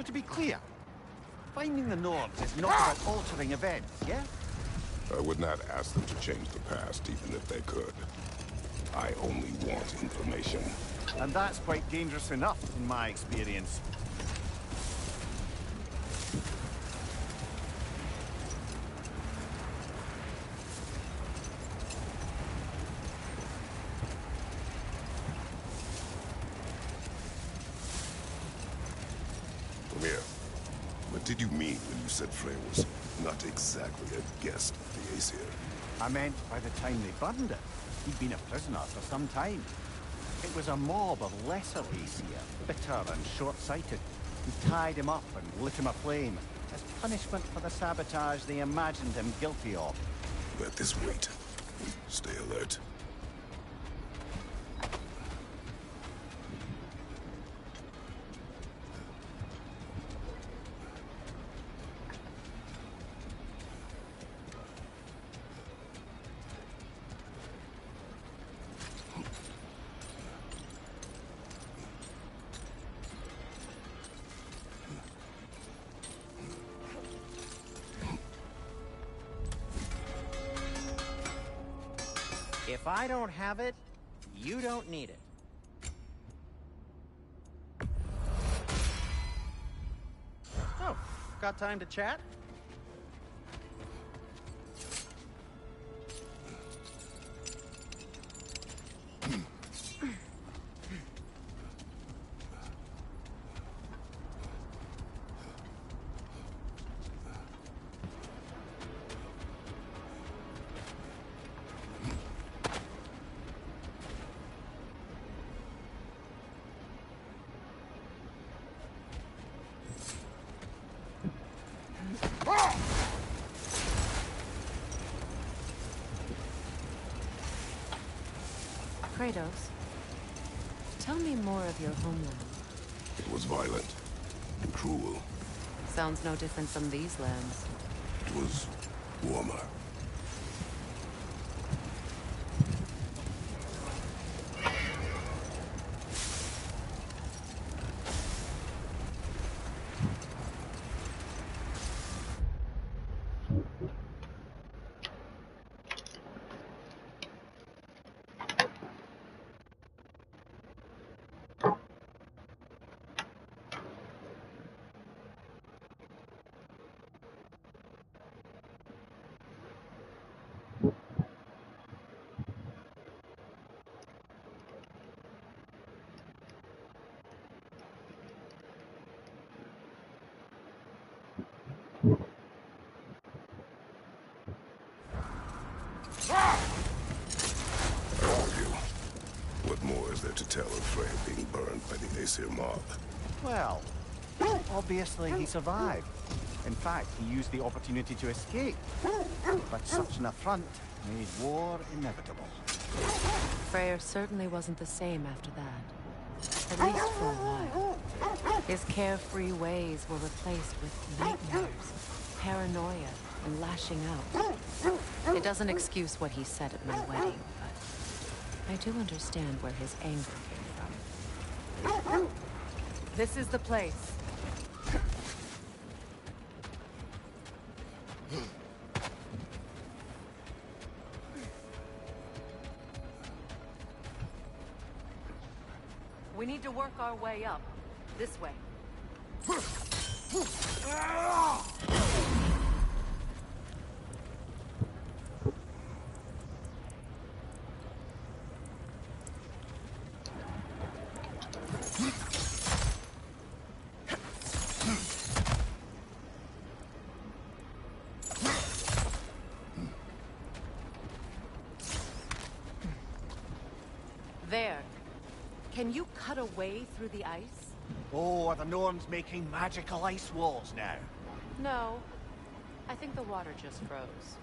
to be clear, finding the Nords is not about altering events, yeah? I would not ask them to change the past, even if they could. I only want information. And that's quite dangerous enough, in my experience. Come here. What did you mean when you said Frey was not exactly a guest of the Aesir? I meant by the time they burned it, he'd been a prisoner for some time. It was a mob of lesser Aesir, bitter and short-sighted, who tied him up and lit him aflame, as punishment for the sabotage they imagined him guilty of. Let this wait. Stay alert. If I don't have it, you don't need it. Oh, got time to chat? Kratos, tell me more of your homeland. It was violent. Cruel. Sounds no different from these lands. It was warmer. What more is there to tell of Frey being burned by the Aesir mob? Well, obviously he survived. In fact, he used the opportunity to escape. But such an affront made war inevitable. Freyr certainly wasn't the same after that. At least for a while. His carefree ways were replaced with nightmares, paranoia, and lashing out. It doesn't excuse what he said at my wedding, but I do understand where his anger came from. This is the place. We need to work our way up. This way. There. Can you cut a way through the ice? Oh, are the Norns making magical ice walls now? No. I think the water just froze.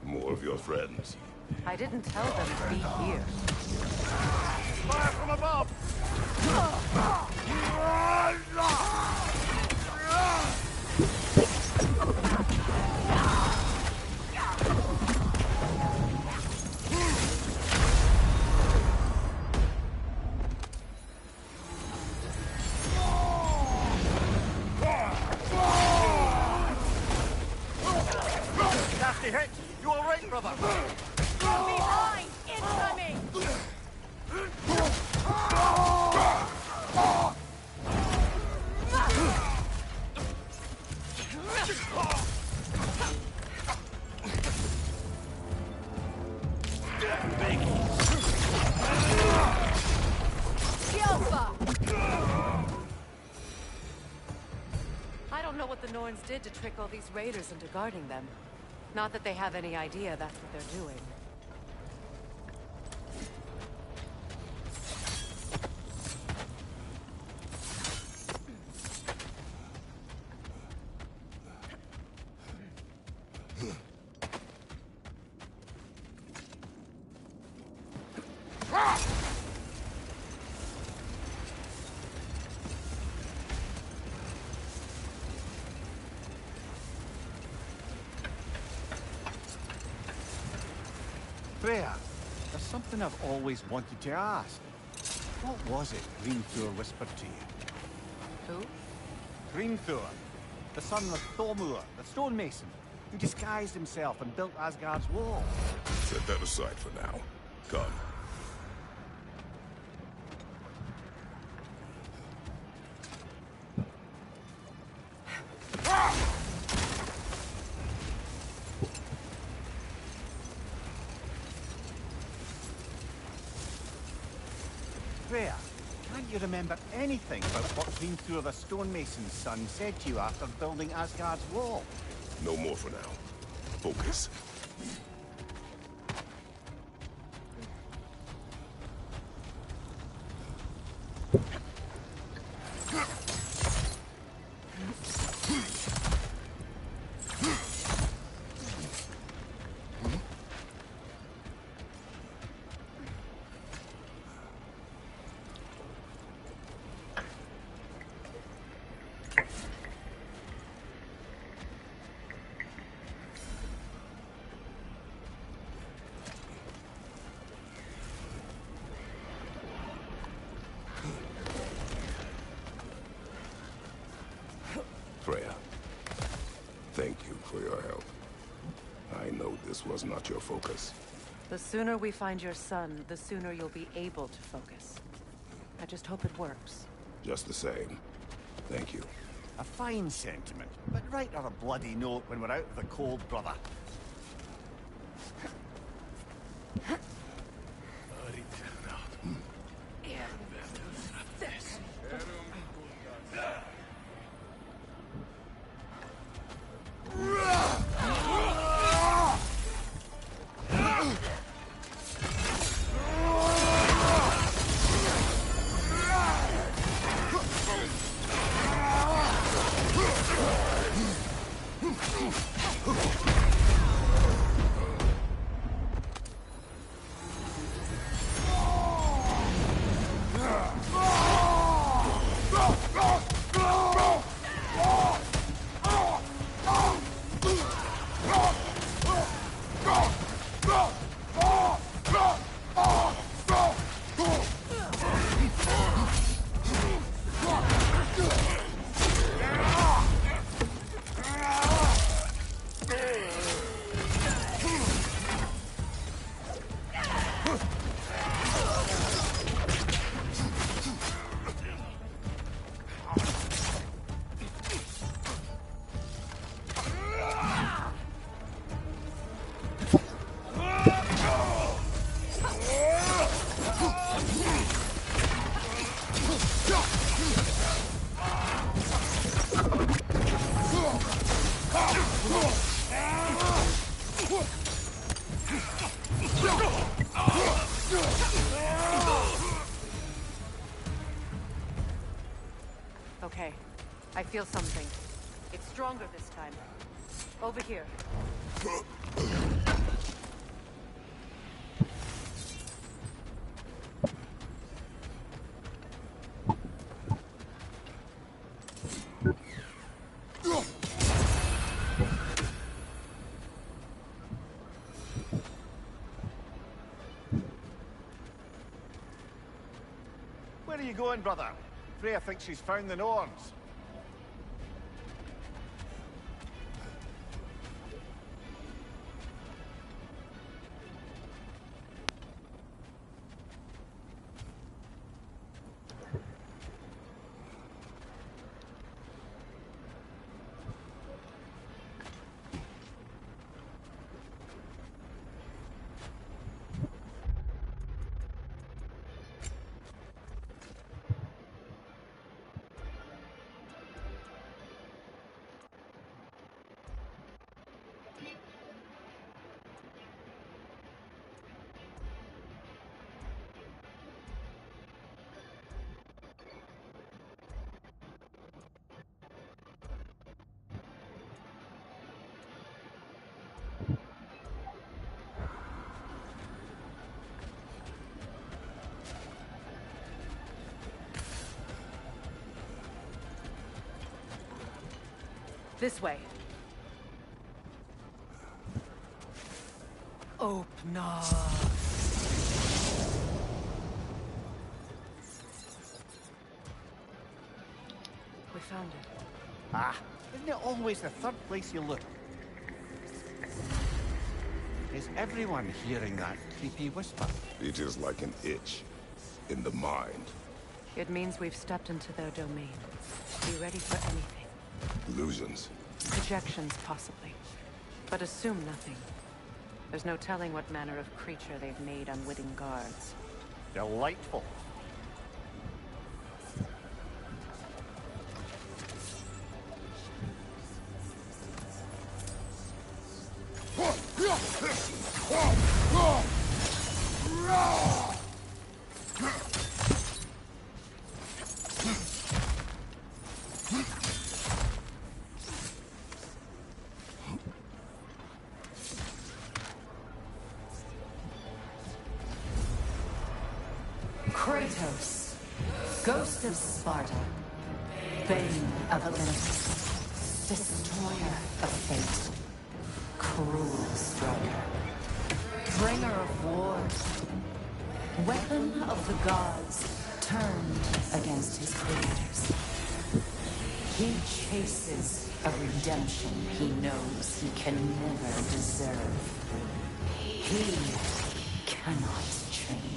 More of your friends. I didn't tell them to be here. Fire from above! Nasty hit! You all right, brother? Behind! Incoming! I don't know what the Norns did to trick all these raiders into guarding them. Not that they have any idea that's what they're doing. Freya, there's something I've always wanted to ask. What was it Hrimthur whispered to you? Who? Hrimthur, the son of Thormur, the stonemason, who disguised himself and built Asgard's wall. Set that aside for now. Come. Freya, can't you remember anything about what Hrimthur the stonemason's son said to you after building Asgard's wall? No more for now. Focus. Freya, thank you for your help. I know this was not your focus. The sooner we find your son, the sooner you'll be able to focus. I just hope it works. Just the same. Thank you. A fine sentiment, but write her a bloody note when we're out of the cold, brother. feel something. It's stronger this time. Over here. Where are you going, brother? Freya thinks she's found the Norns. This way. Open up. We found it. Ah, isn't it always the third place you look? Is everyone hearing that creepy whisper? It is like an itch in the mind. It means we've stepped into their domain. Be ready for anything. Illusions. Projections, possibly. But assume nothing. There's no telling what manner of creature they've made unwitting guards. Delightful. Kratos, Ghost of Sparta, Bane of Olympus, Destroyer of Fate, Cruel Striker, Bringer of Wars, Weapon of the Gods, turned against his creators. He chases a redemption he knows he can never deserve. He cannot change.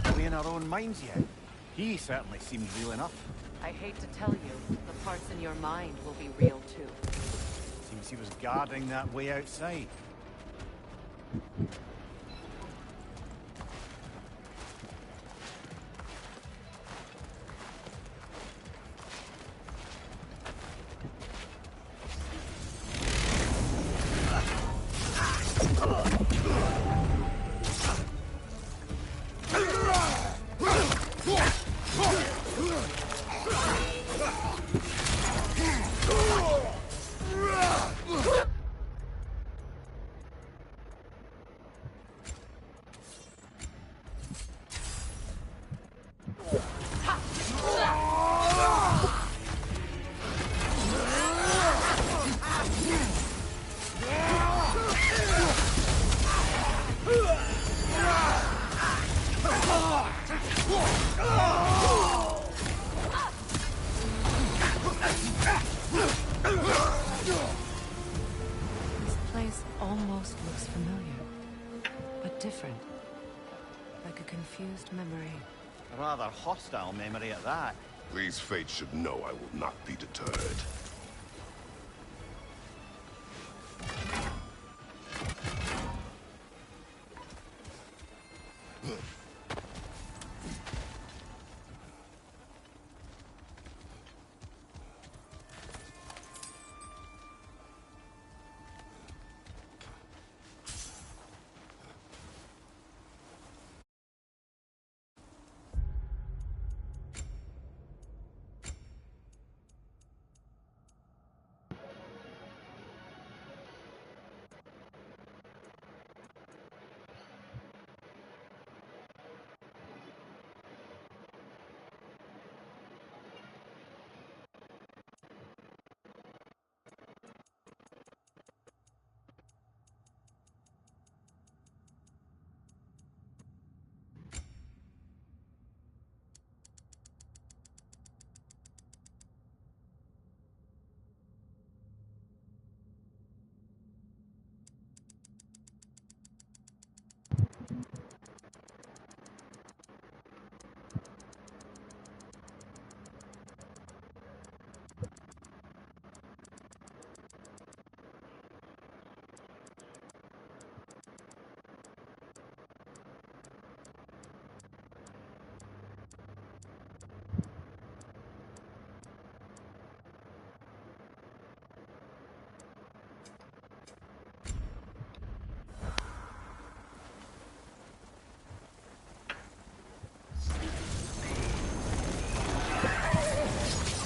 Are we in our own minds yet? He certainly seemed real enough. I hate to tell you, the parts in your mind will be real too. Seems he was guarding that way outside. This place almost looks familiar, but different. Like a confused memory. A rather hostile memory at that. These fates should know I will not be deterred.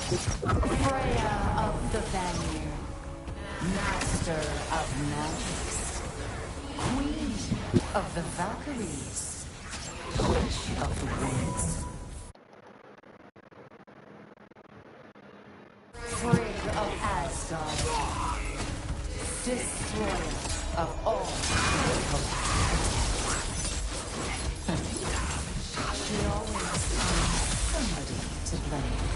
Freya of the Vanir, Master of Magics, Queen of the Valkyries, Witch of the Winds, Frigg of Asgard, Destroyer of all physical She always finds somebody to blame.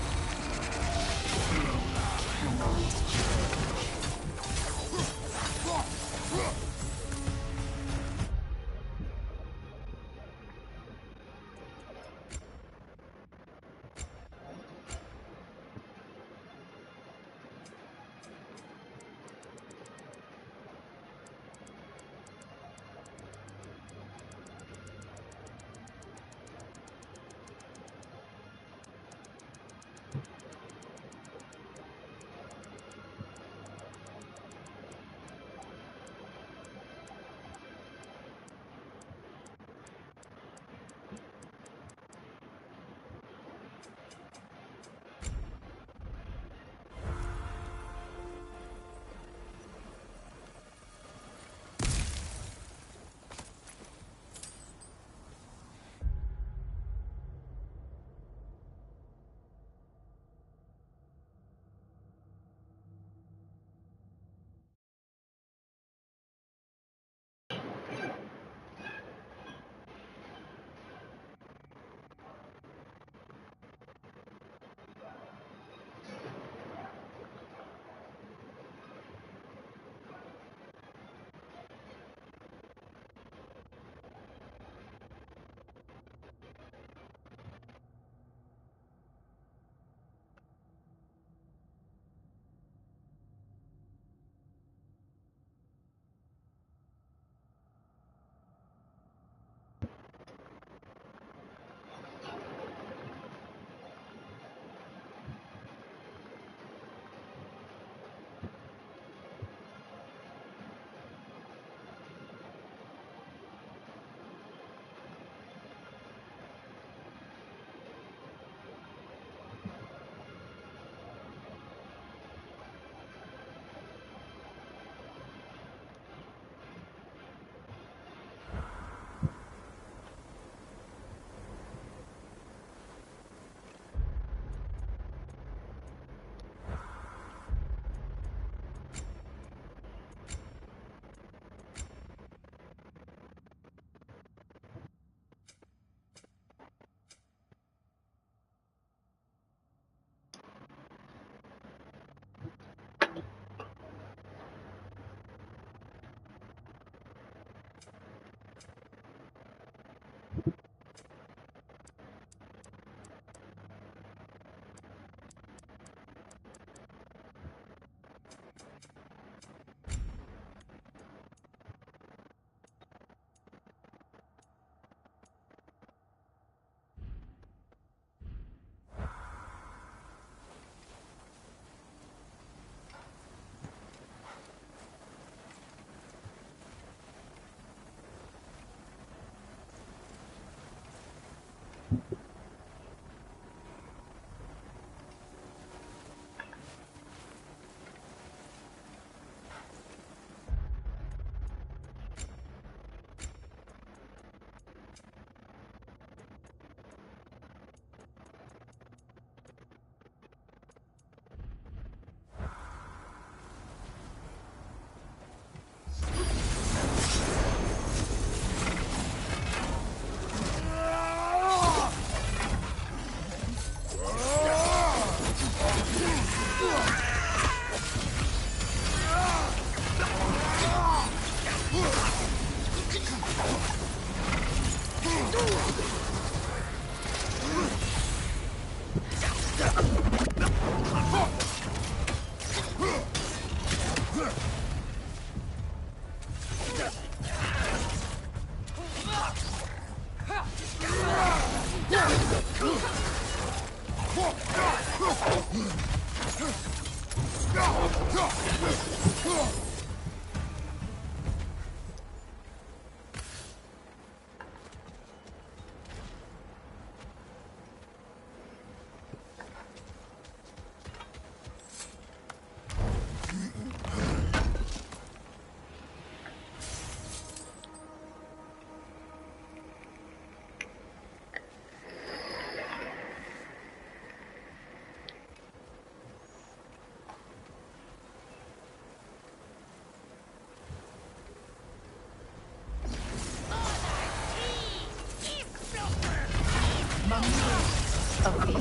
Of the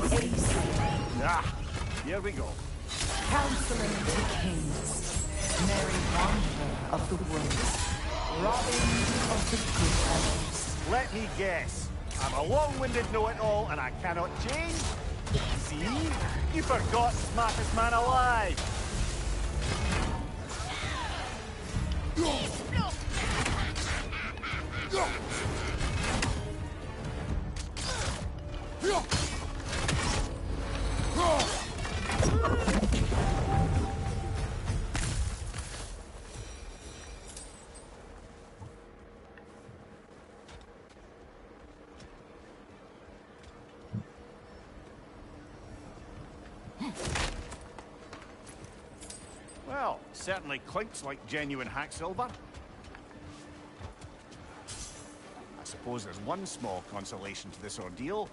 Ah, here we go. counseling to kings, merry wanderer of the woods, robbing of the good elves. Let me guess. I'm a long-winded know-it-all and I cannot change? See? You forgot smartest man alive. Well, certainly clinks like genuine hack silver. I suppose there's one small consolation to this ordeal.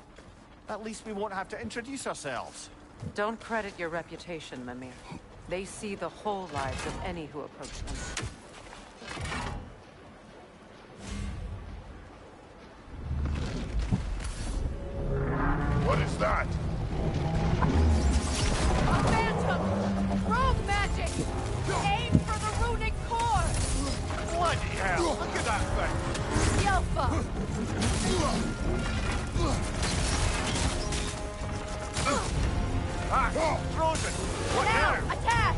At least we won't have to introduce ourselves. Don't credit your reputation, Mimir. They see the whole lives of any who approach them. What is that? A phantom! Rogue magic! Aim for the runic core! Bloody hell! Look at that thing! Yelfa! Ah! Frozen! What Now! now? Attack!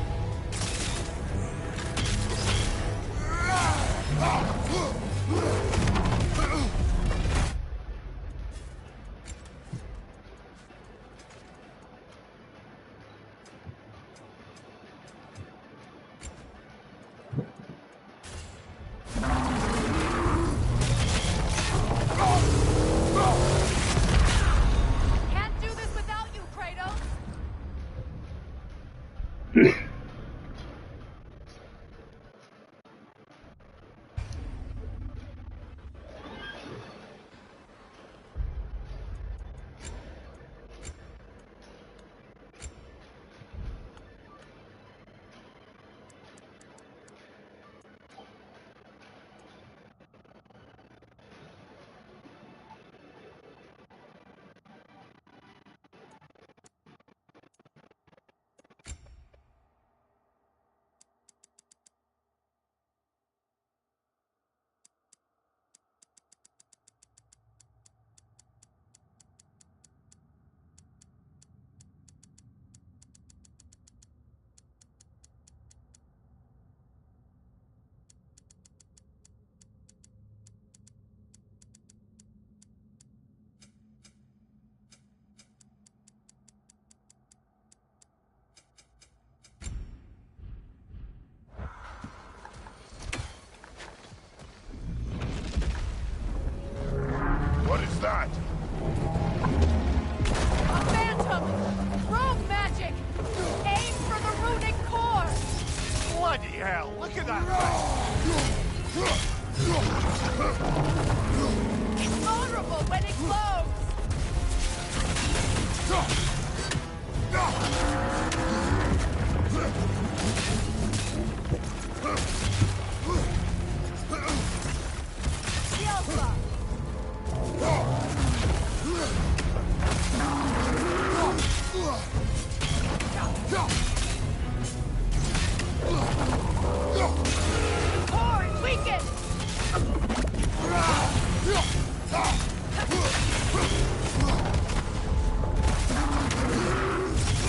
A phantom! Rogue magic! Aim for the runic core! Bloody hell, look at that It's vulnerable when it glows! The Alpha! Core weakened! The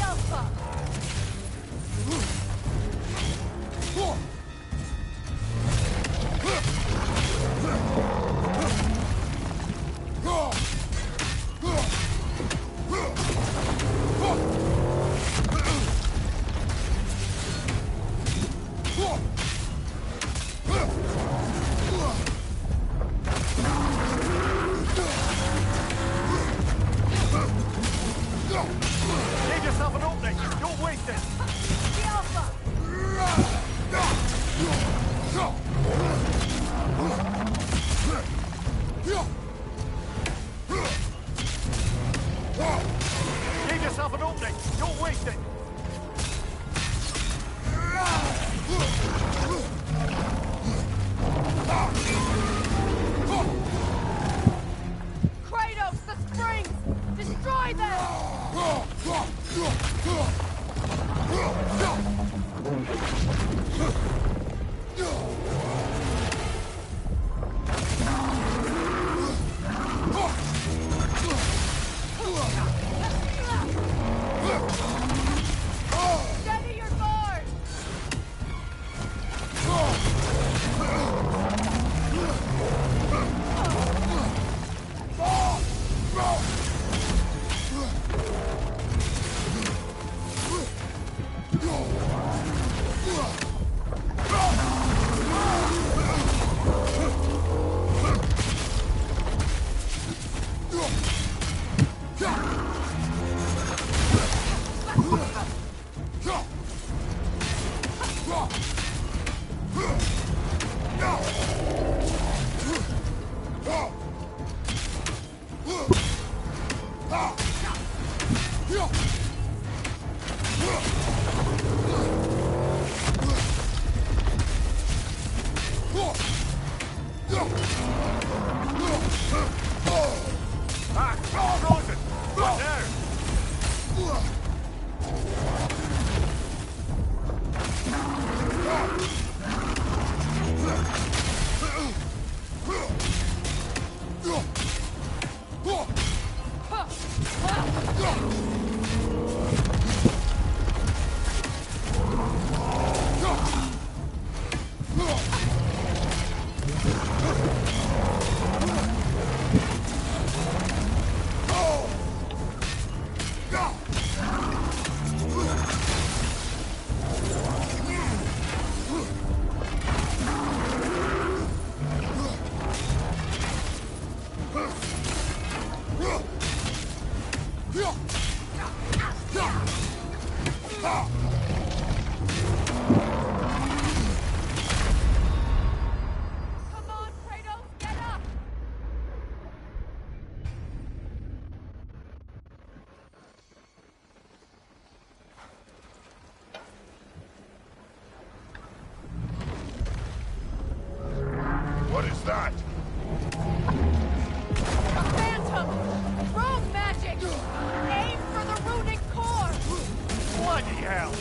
Alpha! Give yourself an opening. Don't waste it. The Alpha! Give yourself an opening. Don't waste it. Kratos, the springs! Destroy them! Steady your guard! Frozen. What now? Come on, Kratos, get up! What is that? A phantom! Rogue magic! Aim for the runic core! Bloody hell!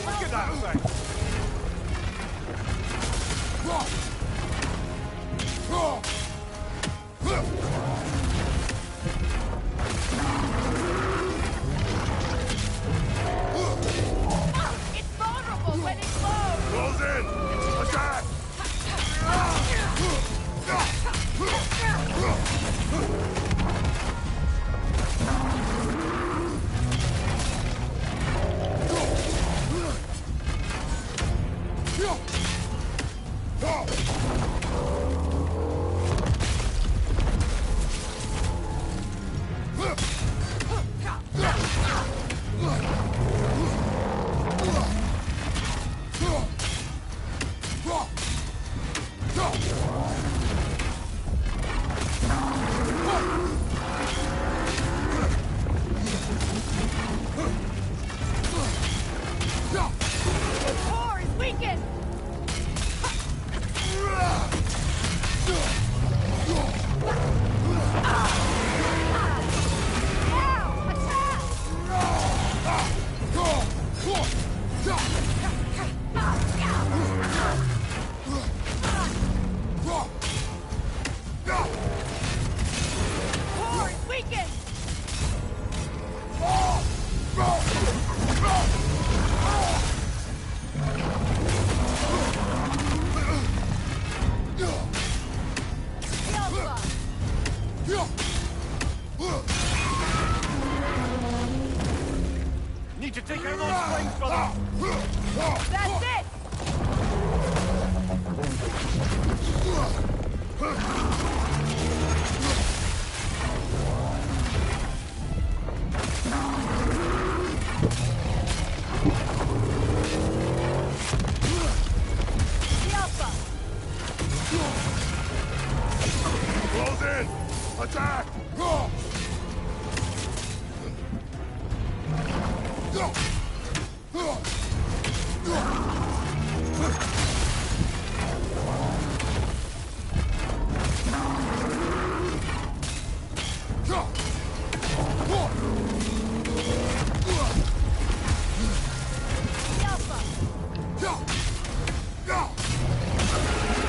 need to take out those flames, brother! That's it! Close in! Attack!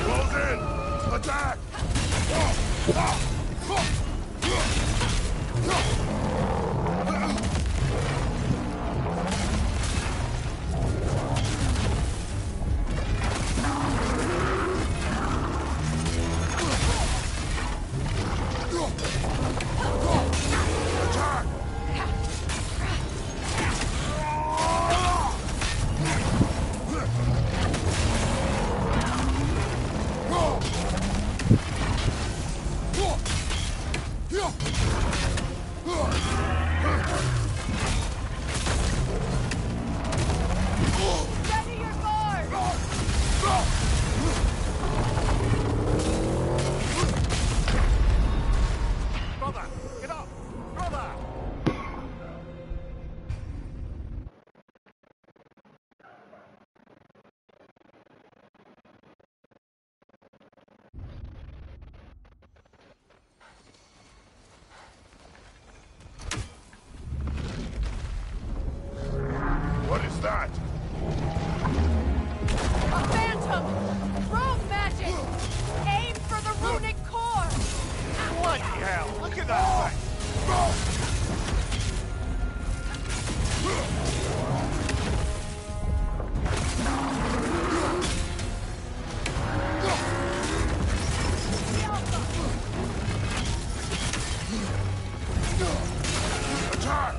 Close in! Attack! Steady your guard! Brother, get up! Brother! What is that? A phantom! Rogue magic! Aim for the runic core! Bloody hell! Look at that thing! Attack!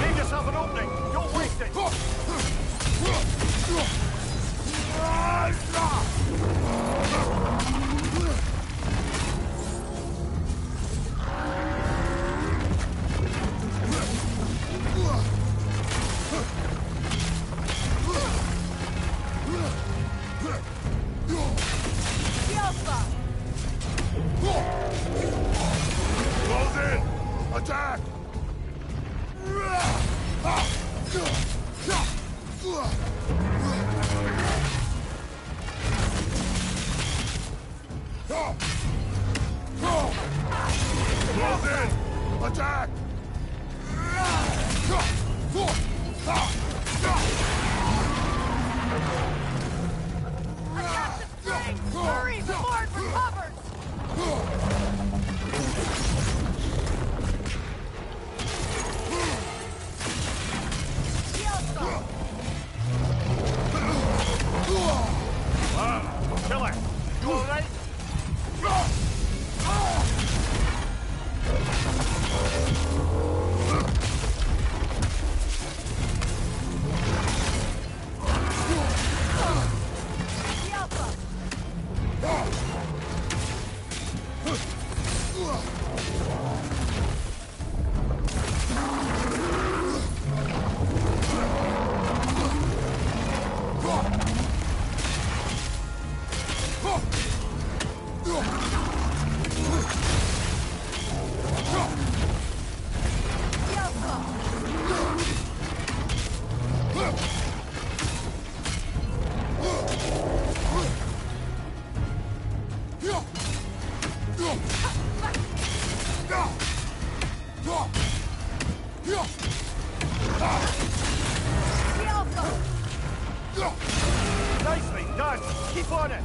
Leave yourself an opening! Don't waste it! Close in! Attack! Close in! Attack! Attack the spring! Hurry before it recovers! Killer! You alright? Nicely done! Keep on it!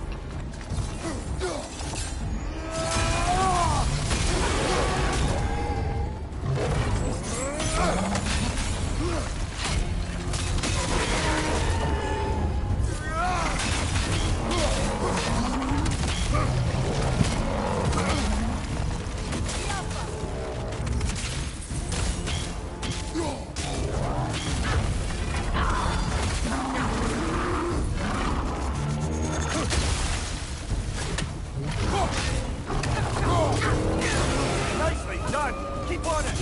Nicely done! Keep on it!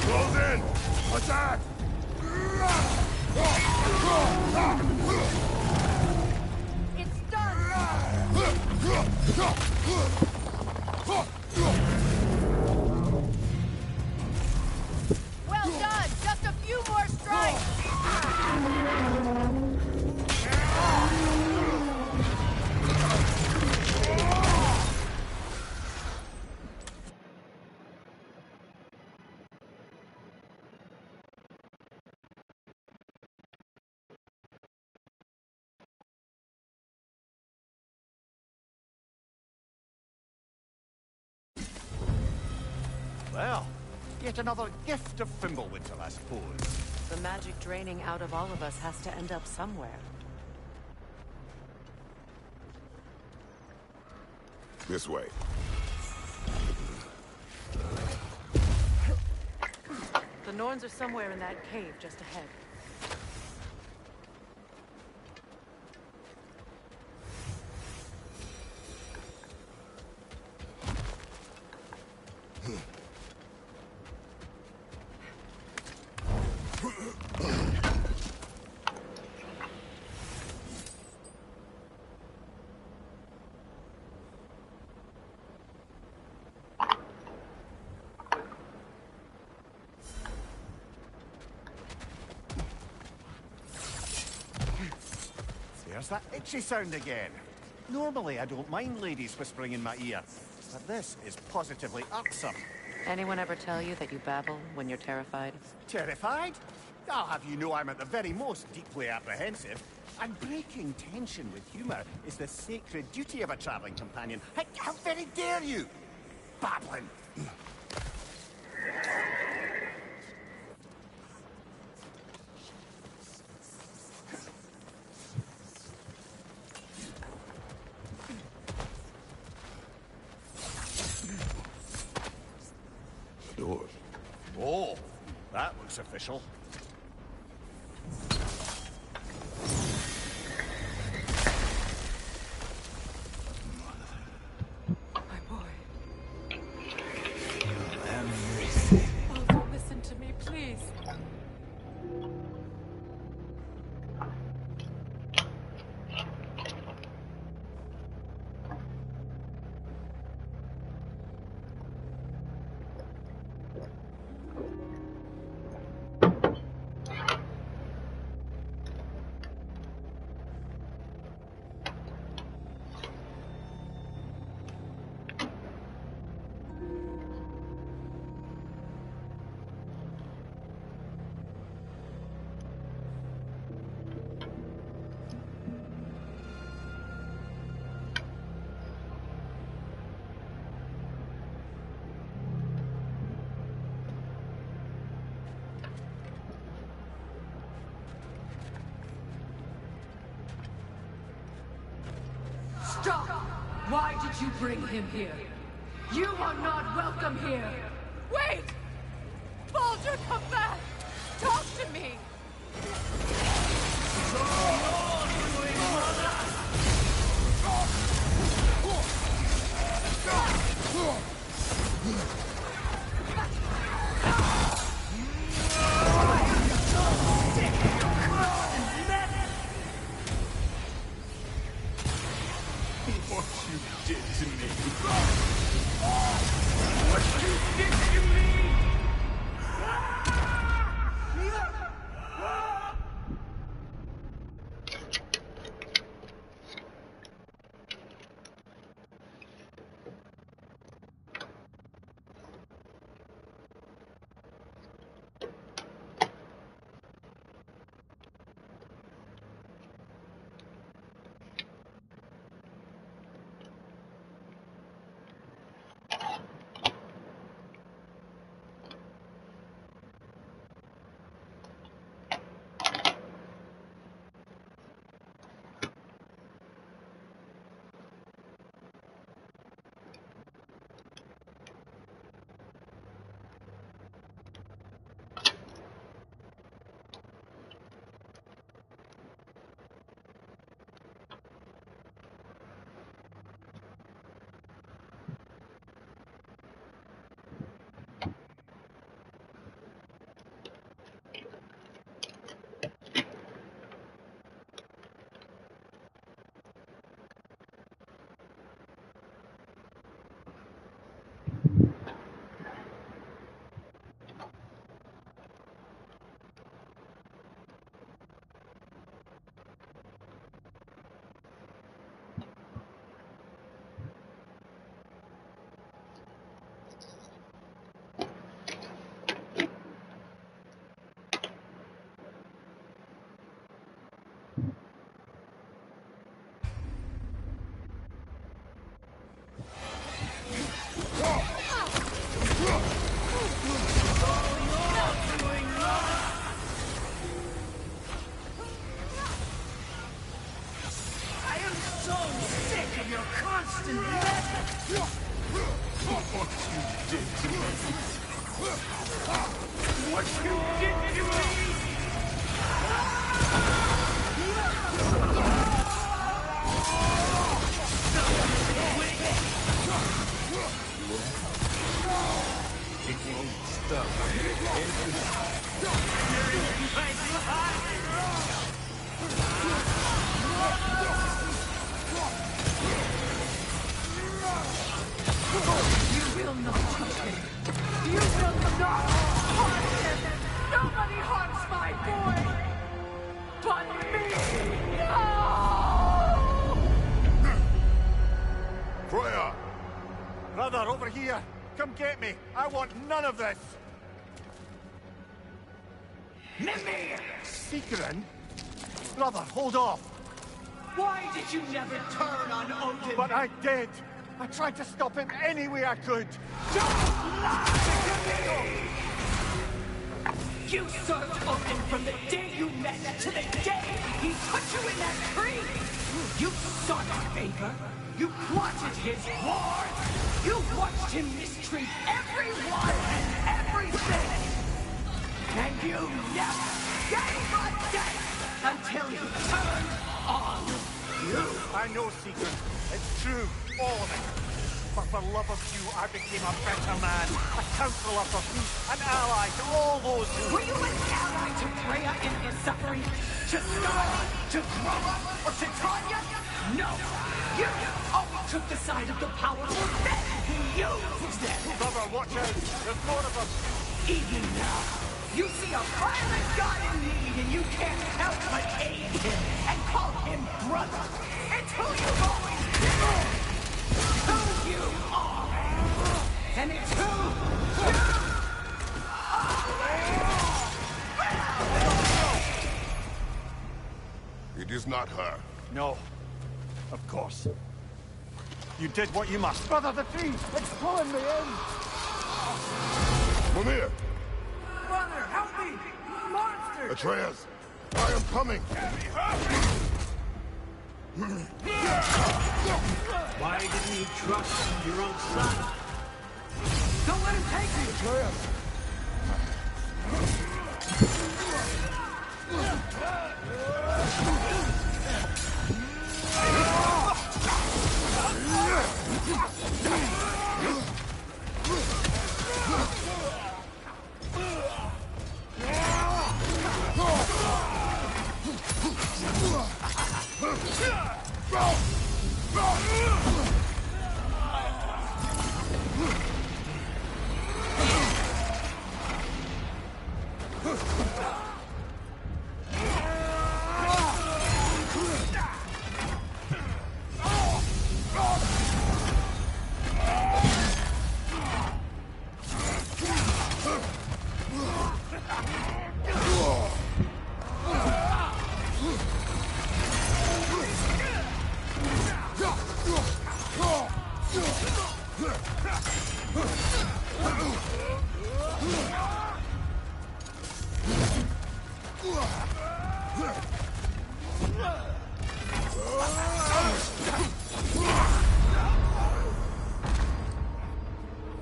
Close in! Attack! It's done! Well done! Just a few more strikes! Well, yet another gift of Fimbulwinter, I suppose. The magic draining out of all of us has to end up somewhere. This way. The Norns are somewhere in that cave just ahead. There's that itchy sound again. Normally, I don't mind ladies whispering in my ear, but this is positively irksome. Anyone ever tell you that you babble when you're terrified? Terrified? I'll have you know I'm at the very most deeply apprehensive. And breaking tension with humour is the sacred duty of a travelling companion. How very dare you? Babbling! Doors. Oh, that looks official. My boy. Everything. Oh, listen to me, please. Stop! Why did you bring him here? You are not welcome here! Wait! Baldur, come back! Talk to me! What you did to me. What you did to me! Brother, over here! Come get me! I want none of this! Mimir! Secret? Brother, hold off! Why did you never turn on Odin? But I did! I tried to stop him any way I could! Don't lie to me! You served Odin from the day you met to the day he put you in that tree! You sought his favor! You plotted his war! You watched him mistreat everyone and everything! And you never gave a date until he turned on you! I know, Secret. It's true. All of it. But for love of you, I became a better man. A counselor for peace. An ally to all those who... Were you an ally to Freya in her suffering? To Sky? To Groma? Or to Tanya? No! You always took the side of the powerful, then he used them! Brother, watch out. There's more of them. Even now, you see a violent god in need and you can't help but aid him and call him brother. It's who you've always been! Who you are! And it's who you are! It is not her. No. Of course. You did what you must. Brother, the tree! It's pulling me in! Mimir! Brother, help me! Monster! Atreus! I am coming! Why didn't you trust your own son? Don't let him take me! Atreus!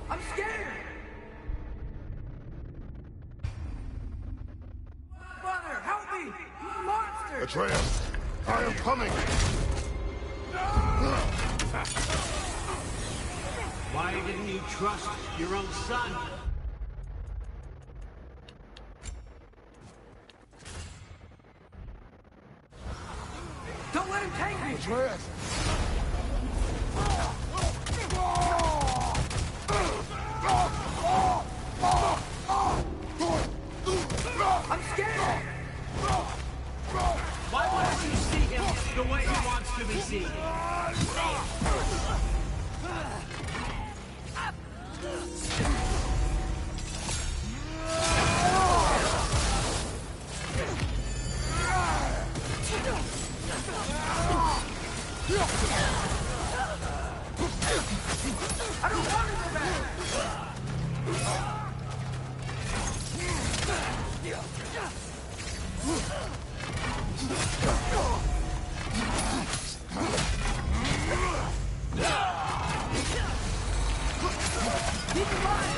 I'm scared! Brother, help me! Monster! Atreus! I am coming! Why didn't you trust your own son? Don't let him take me! Atreus! I'm scared! Why won't you see him the way he wants to be seen? I don't want to go back! Keep in mind!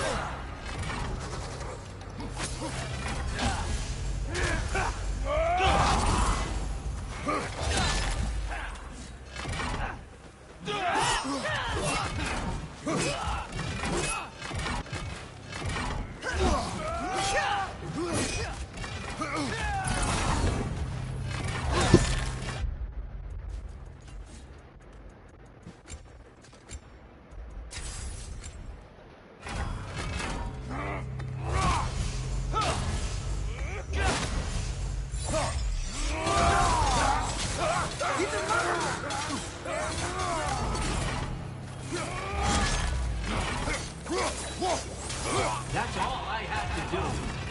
That's all I had to do.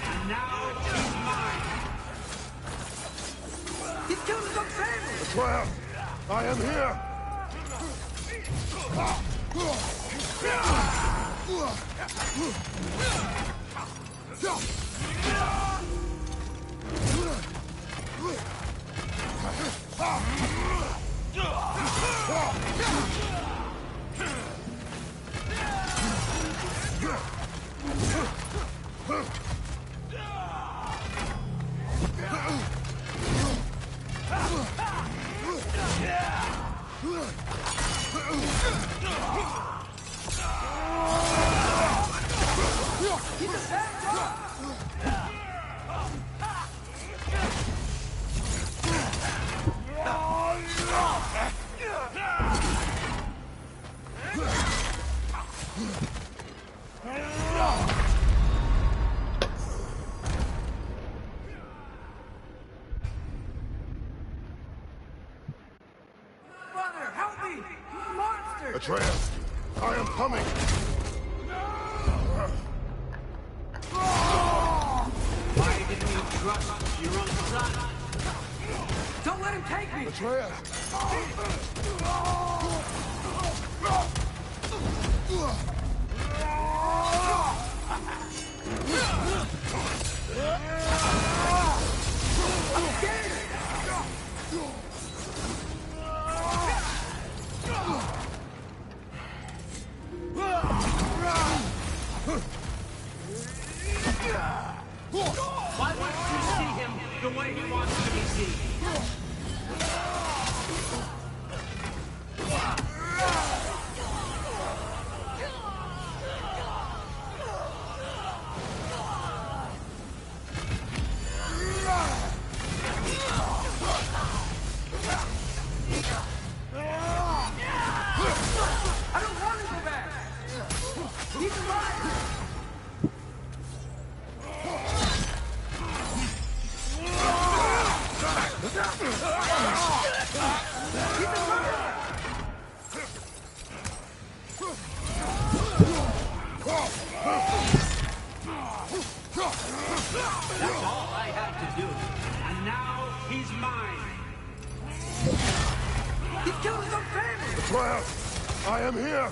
And now he's mine. He's killed his own family. Atreus! I am here! Brother, help me! Monster! Atreus! I am coming! Why didn't you trust your own son? Don't let him take me! Atreus! I'm scared! He's alive! That's all I had to do. And now he's mine. He killed some family! Atreus, I am here!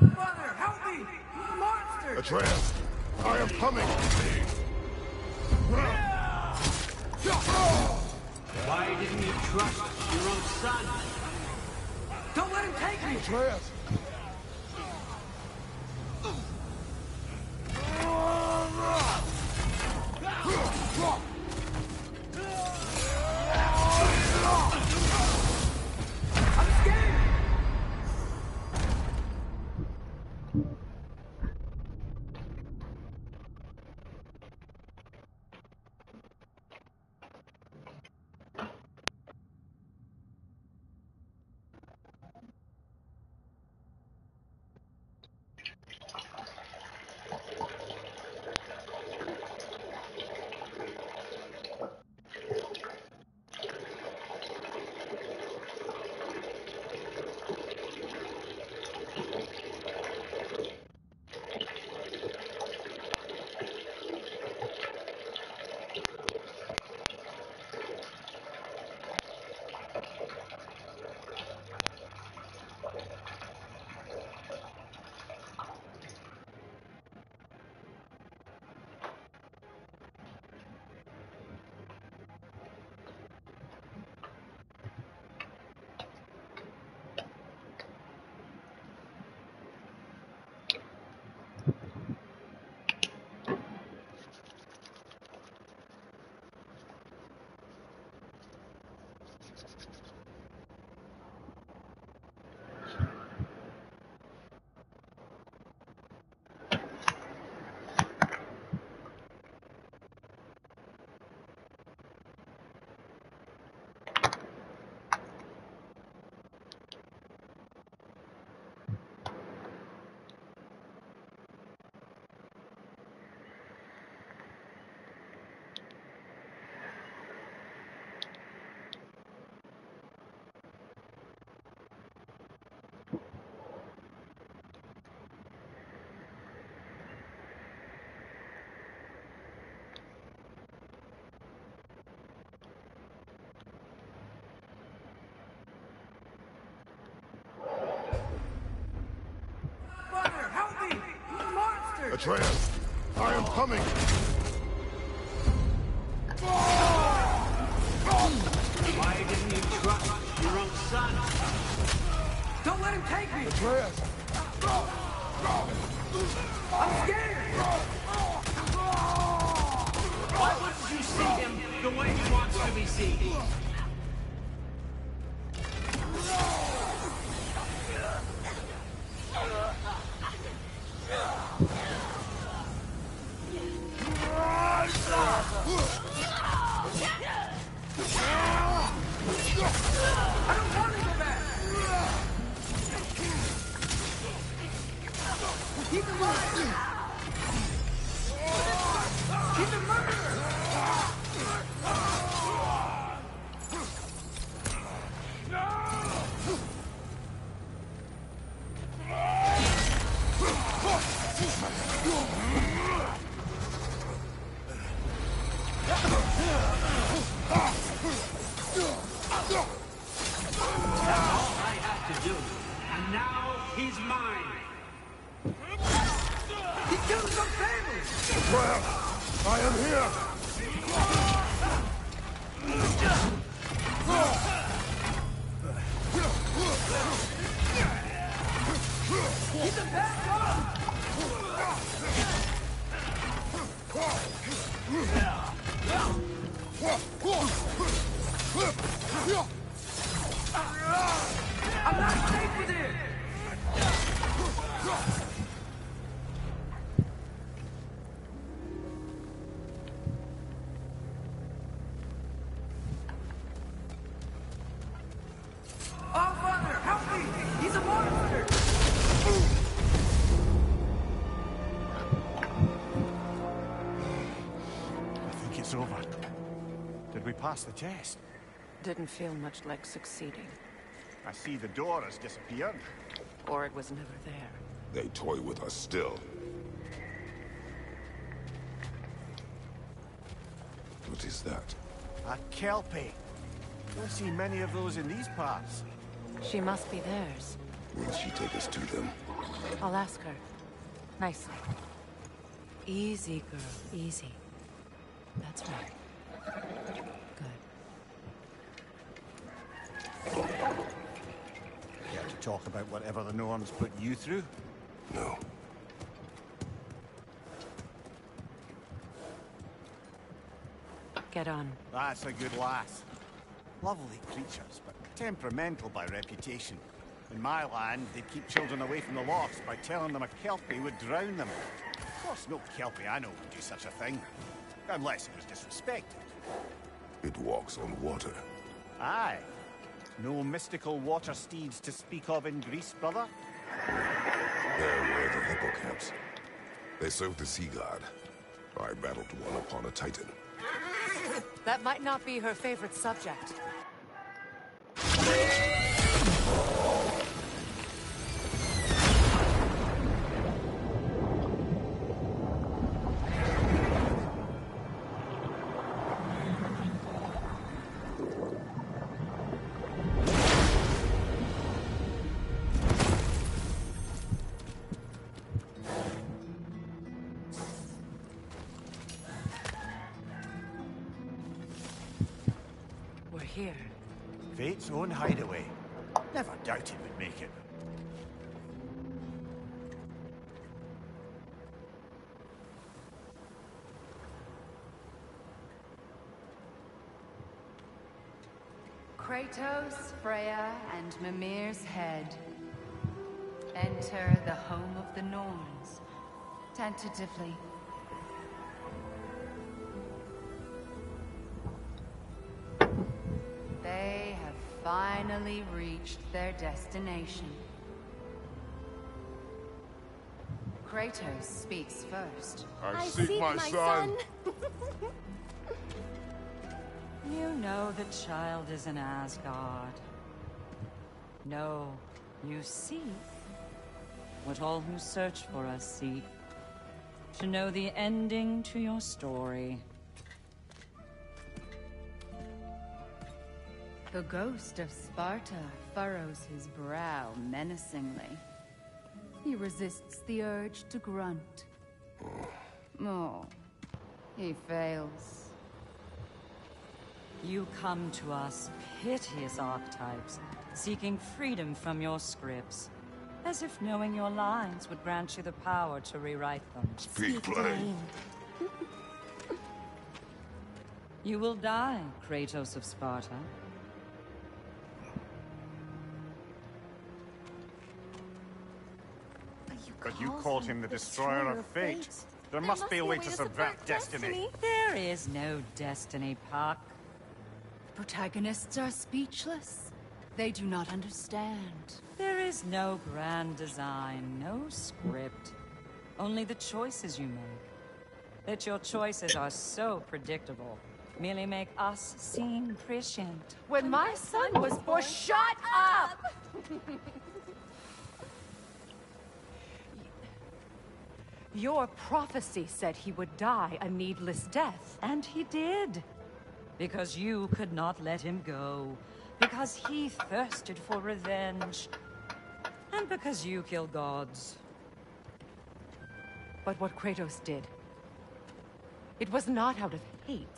Mother, help me! Monster! Atreus, I am coming! Why didn't you trust your own son? Don't let him take me! Atreus! I'm scared! Mother, help me! Monster! Atreus, I am coming! Why didn't you trust your own son? Don't let him take me! Atreus! I'm scared! Why wouldn't you see him the way he wants to be seen? I don't want to go back! He's alive! He's a murderer! I'm not safe with it! Oh, Father, help me! He's a monster! I think it's over. Did we pass the test? Didn't feel much like succeeding. I see the door has disappeared. Or it was never there. They toy with us still. What is that? A kelpie. Don't see many of those in these parts. She must be theirs. Will she take us to them? I'll ask her. Nicely. Easy, girl. Easy. That's right. Good. Care to talk about whatever the Norns put you through? No. Get on. That's a good lass. Lovely creatures, but temperamental by reputation. In my land, they'd keep children away from the lost by telling them a kelpie would drown them. Of course, no kelpie I know would do such a thing. Unless it was disrespected. It walks on water. Aye. No mystical water steeds to speak of in Greece, brother? There were the hippocampes. They served the sea god. I battled one upon a titan. That might not be her favorite subject. Here. Fate's own hideaway. Never doubted we'd make it. Kratos, Freya, and Mimir's head. Enter the home of the Norns. Tentatively. They have finally reached their destination. Kratos speaks first. I seek my son. You know the child is in Asgard. No, you seek what all who search for us seek. To know the ending to your story. The ghost of Sparta furrows his brow menacingly. He resists the urge to grunt. Oh, he fails. You come to us, piteous archetypes, seeking freedom from your scripts. As if knowing your lines would grant you the power to rewrite them. Speak plain. You will die, Kratos of Sparta. But you called him the destroyer of fate. There must be a way to subvert destiny. There is no destiny, Puck. Protagonists are speechless. They do not understand. There is no grand design, no script. Only the choices you make. That your choices are so predictable merely make us seem prescient. When my son was born, shut up! Your prophecy said he would die a needless death. And he did. Because you could not let him go. Because he thirsted for revenge. And because you kill gods. But what Kratos did, it was not out of hate.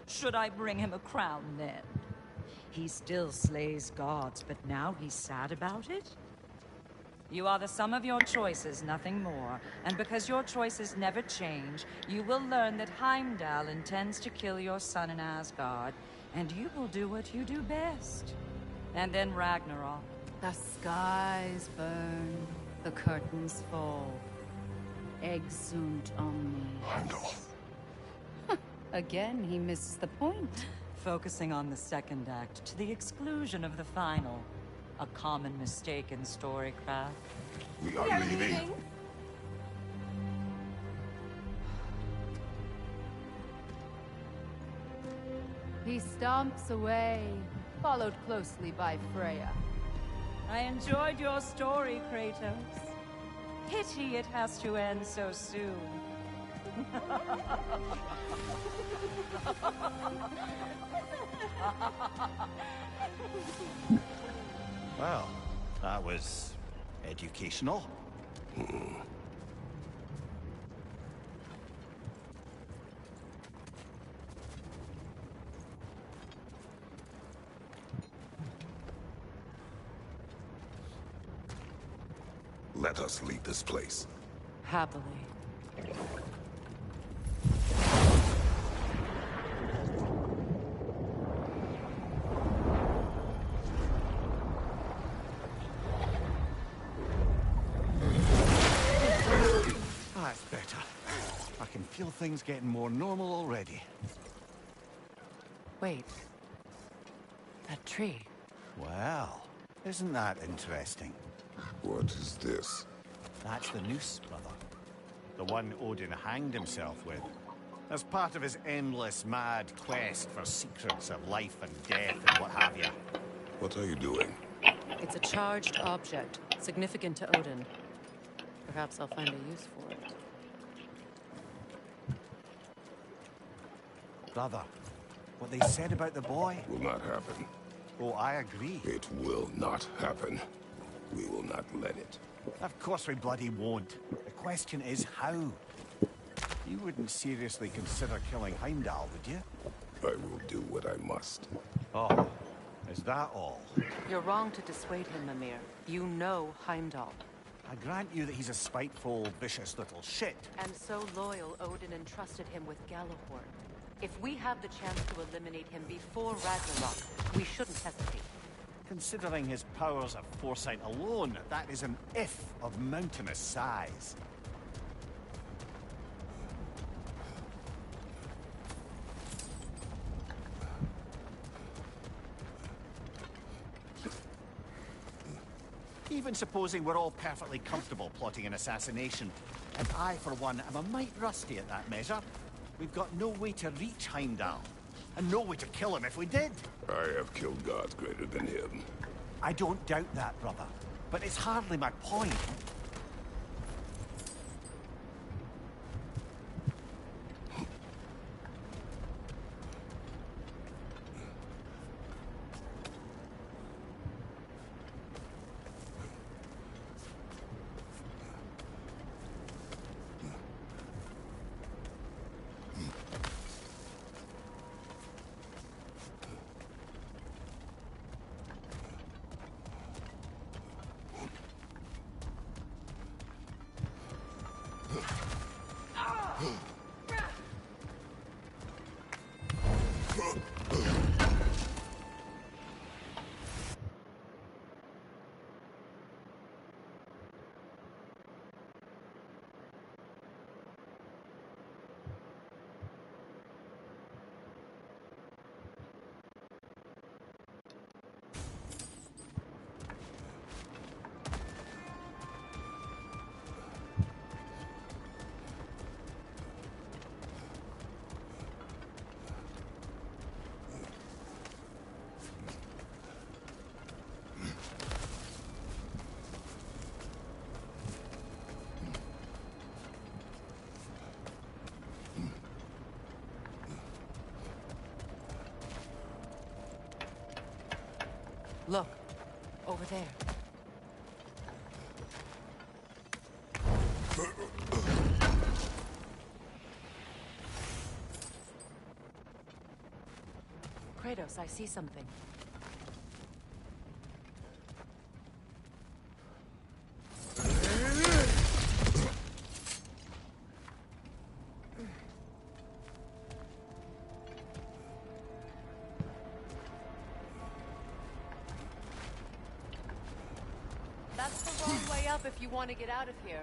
Should I bring him a crown then? He still slays gods, but now he's sad about it? You are the sum of your choices, nothing more. And because your choices never change, you will learn that Heimdall intends to kill your son in Asgard, and you will do what you do best. And then Ragnarok. The skies burn, the curtains fall. Exunt omnes. Heimdall. Again, he misses the point. Focusing on the second act to the exclusion of the final. A common mistake in storycraft. We are leaving. He stomps away, followed closely by Freya. I enjoyed your story, Kratos. Pity it has to end so soon. Well, that was educational. Let us leave this place. Happily. That's better. I can feel things getting more normal already. Wait. That tree. Well, isn't that interesting? What is this? That's the noose, brother. The one Odin hanged himself with. As part of his endless, mad quest for secrets of life and death and what have you. What are you doing? It's a charged object, significant to Odin. Perhaps I'll find a use for it. Brother, what they said about the boy? Will not happen. Oh, I agree. It will not happen. We will not let it. Of course we bloody won't. The question is how. You wouldn't seriously consider killing Heimdall, would you? I will do what I must. Oh, is that all? You're wrong to dissuade him, Mimir. You know Heimdall. I grant you that he's a spiteful, vicious little shit. And so loyal, Odin entrusted him with Gjallarhorn. If we have the chance to eliminate him before Ragnarok, we shouldn't hesitate. Considering his powers of foresight alone, that is an if of mountainous size. Even supposing we're all perfectly comfortable plotting an assassination, and I, for one, am a mite rusty at that measure, we've got no way to reach Heimdall, and no way to kill him if we did. I have killed gods greater than him. I don't doubt that, brother, but it's hardly my point. Look, over there. Kratos, I see something. up if you want to get out of here.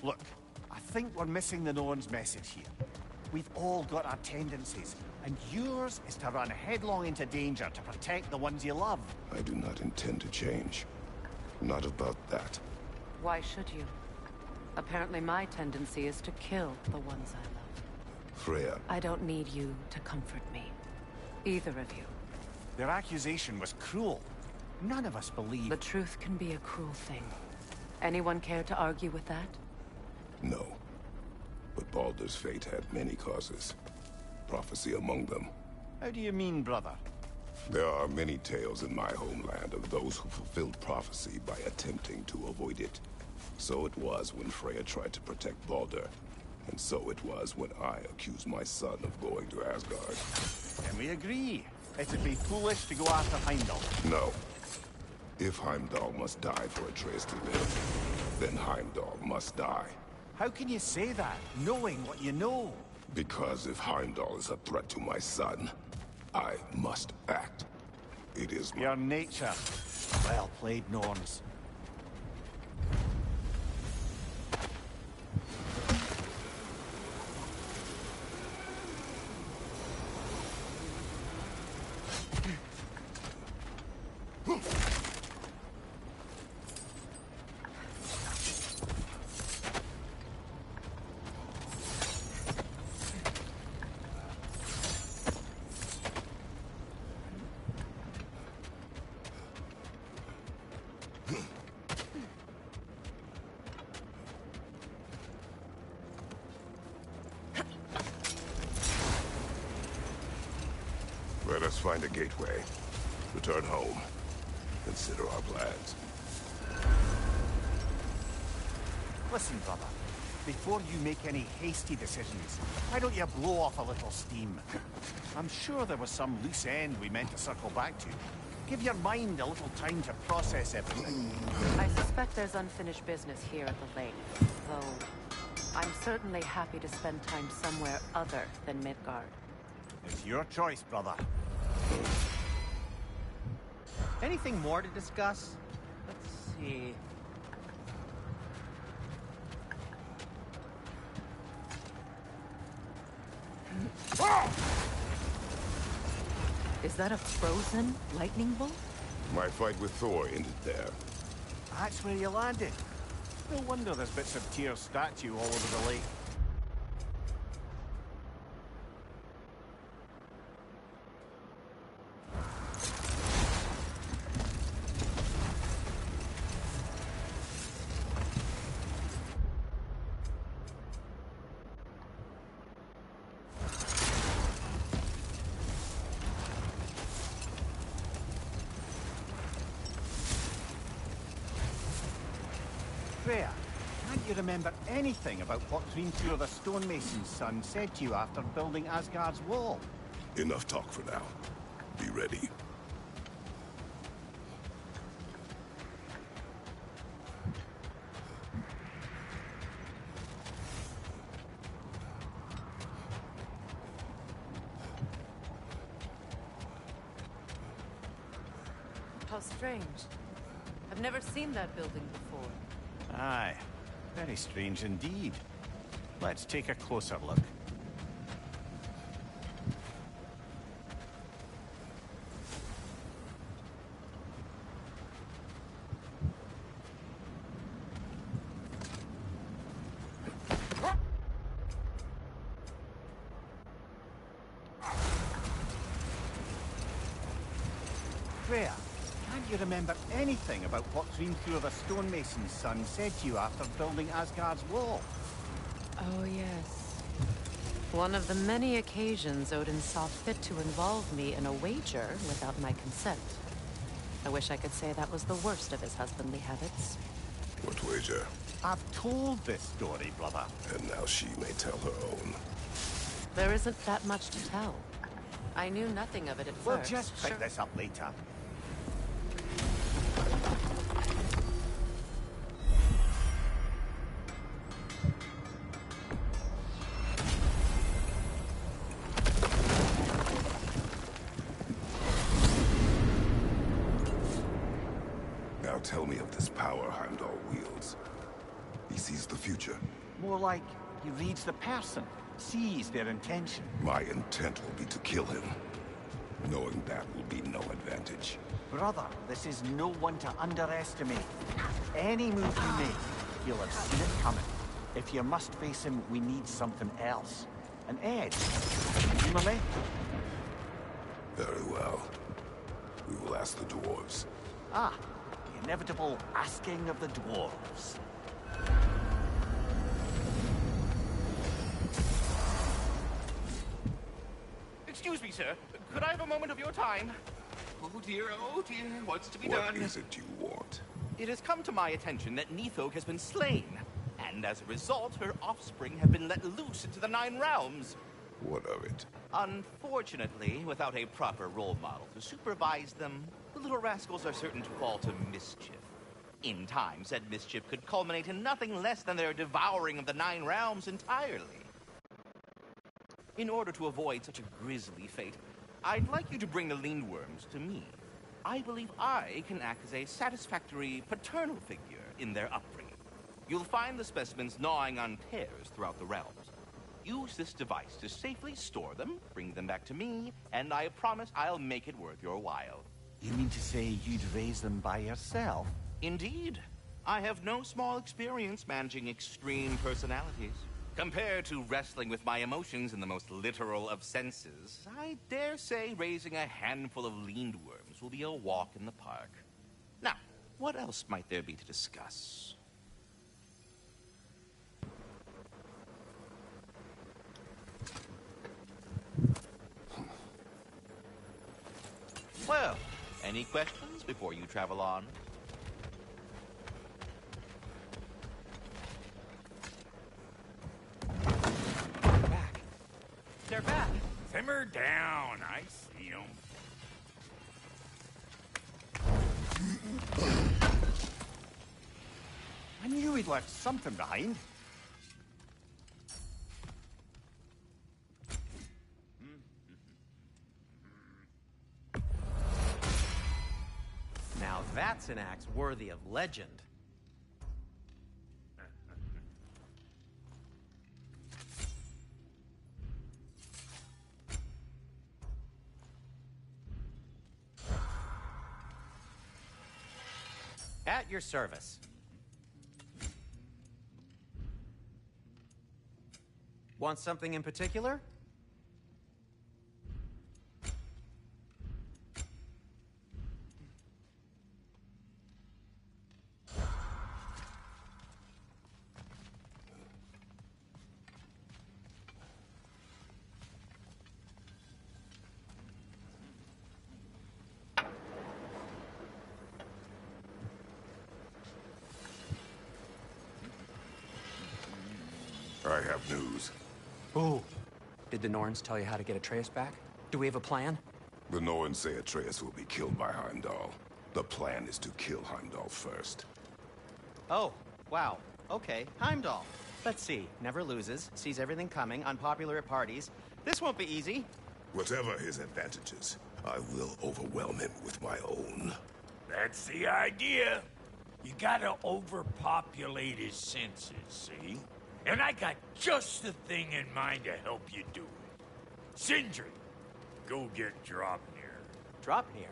Look, I think we're missing the Norn's message here. We've all got our tendencies, and yours is to run headlong into danger to protect the ones you love. I do not intend to change. Not about that. Why should you? Apparently my tendency is to kill the ones I love. Freya, I don't need you to comfort me. Either of you. Their accusation was cruel. None of us believe... The truth can be a cruel thing. Anyone care to argue with that? no. But Baldur's fate had many causes. Prophecy among them. How do you mean, brother? There are many tales in my homeland of those who fulfilled prophecy by attempting to avoid it. So it was when Freya tried to protect Baldur. And so it was when I accused my son of going to Asgard. Then we agree. It'd be foolish to go after Heimdall. No. If Heimdall must die for Atreus to live, then Heimdall must die. How can you say that, knowing what you know? Because if Heimdall is a threat to my son, I must act. It is my... Your nature. Well played, Norns. Let us find a gateway. Return home. Consider our plans. Listen, brother. Before you make any hasty decisions, why don't you blow off a little steam? I'm sure there was some loose end we meant to circle back to. Give your mind a little time to process everything. I suspect there's unfinished business here at the lake, though I'm certainly happy to spend time somewhere other than Midgard. It's your choice, brother. Anything more to discuss? Let's see. Is that a frozen lightning bolt? My fight with Thor ended there. That's where you landed. No wonder there's bits of Tyr's statue all over the lake. Freya, can't you remember anything about what Hrimthur the stonemason's son said to you after building Asgard's wall? Enough talk for now. Be ready. How strange. I've never seen that building before. Aye, very strange indeed. Let's take a closer look. Freya, can't you remember anything about what Hrimthur the stonemason's son said to you after building Asgard's wall? Oh, yes. One of the many occasions Odin saw fit to involve me in a wager without my consent. I wish I could say that was the worst of his husbandly habits. What wager? I've told this story, brother. And now she may tell her own. There isn't that much to tell. I knew nothing of it at We'll first. just pick this up later. Now tell me of this power Heimdall wields. He sees the future. More like he reads the person, sees their intention. My intent will be to kill him. Knowing that will be no advantage. Brother, this is no one to underestimate. Any move you make, you'll have seen it coming. If you must face him, we need something else. An edge. Presumably? Very well. We will ask the dwarves. Ah, the inevitable asking of the dwarves. Excuse me, sir. Could I have a moment of your time? Oh dear, what's to be done? What is it you want? It has come to my attention that Nithog has been slain, and as a result, her offspring have been let loose into the Nine Realms. What of it? Unfortunately, without a proper role model to supervise them, the little rascals are certain to fall to mischief. In time, said mischief could culminate in nothing less than their devouring of the Nine Realms entirely. In order to avoid such a grisly fate, I'd like you to bring the Lindworms to me. I believe I can act as a satisfactory paternal figure in their upbringing. You'll find the specimens gnawing on pears throughout the realms. Use this device to safely store them, bring them back to me, and I promise I'll make it worth your while. You mean to say you'd raise them by yourself? Indeed. I have no small experience managing extreme personalities. Compared to wrestling with my emotions in the most literal of senses, I dare say raising a handful of Lindworms will be a walk in the park. Now, what else might there be to discuss? Well, any questions before you travel on? They're back. Simmer down. I see them. I knew he'd left something behind. Now that's an axe worthy of legend. At your service. Want something in particular? I have news. Oh. Did the Norns tell you how to get Atreus back? Do we have a plan? The Norns say Atreus will be killed by Heimdall. The plan is to kill Heimdall first. Oh, wow. Okay, Heimdall. Let's see. Never loses, sees everything coming, unpopular at parties. This won't be easy. Whatever his advantages, I will overwhelm him with my own. That's the idea. You gotta overpopulate his senses, see? And I got just the thing in mind to help you do it. Sindri, go get Dropnir. Dropnir?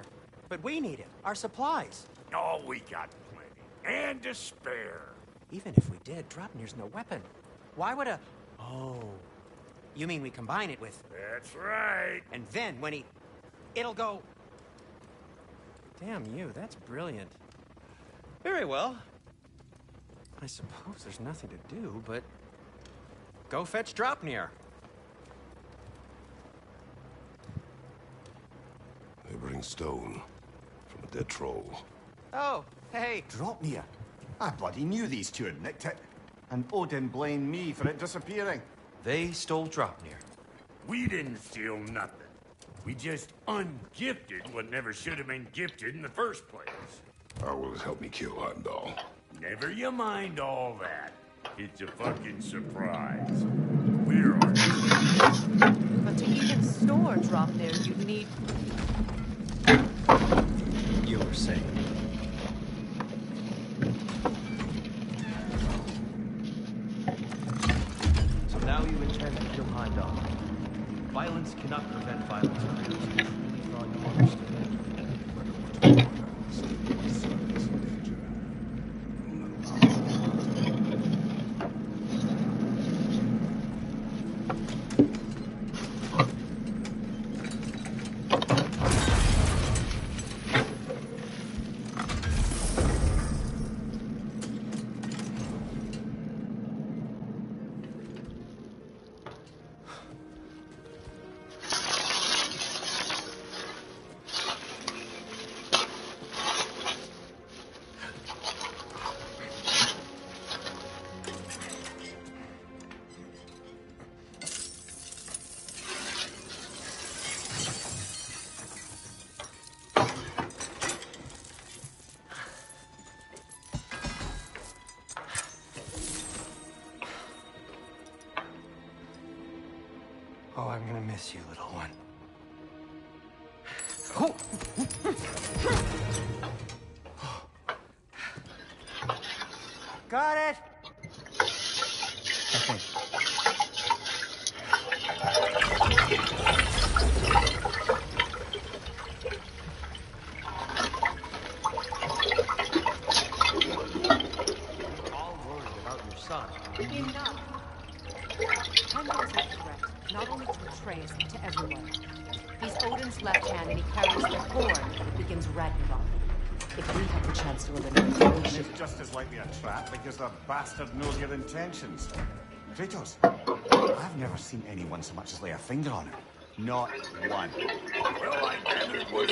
But we need it. Our supplies. Oh, we got plenty. And to spare. Even if we did, Dropnir's no weapon. Why would a... Oh. You mean we combine it with... That's right. And then when he... It'll go... Damn you, that's brilliant. Very well. I suppose there's nothing to do, but... Go fetch Dropnir. smoldering stone from a dead troll. Oh, hey. Dropnir. I bloody knew these two had nicked it. And Odin blamed me for it disappearing. They stole Dropnir. We didn't steal nothing. We just ungifted what never should have been gifted in the first place. How will it help me kill Heimdall? Never you mind all that. It's a fucking surprise. We're on. But to even store Dropnir, you'd need... You were saying. So now you intend to kill Heimdall. Violence cannot prevent violence. I really thought you understood. Oh, I'm gonna miss you, little one. Got it! All worried about your son. Enough. Heimdall's a threat, not only to Atreus, but to everyone. He's Odin's left hand, and he carries the horn that begins Ragnarok. If we have the chance to eliminate him, we should... It's just as likely a trap because the bastard knows your intentions. Kratos, I've never seen anyone so much as lay a finger on him. Not one. Well, I gathered what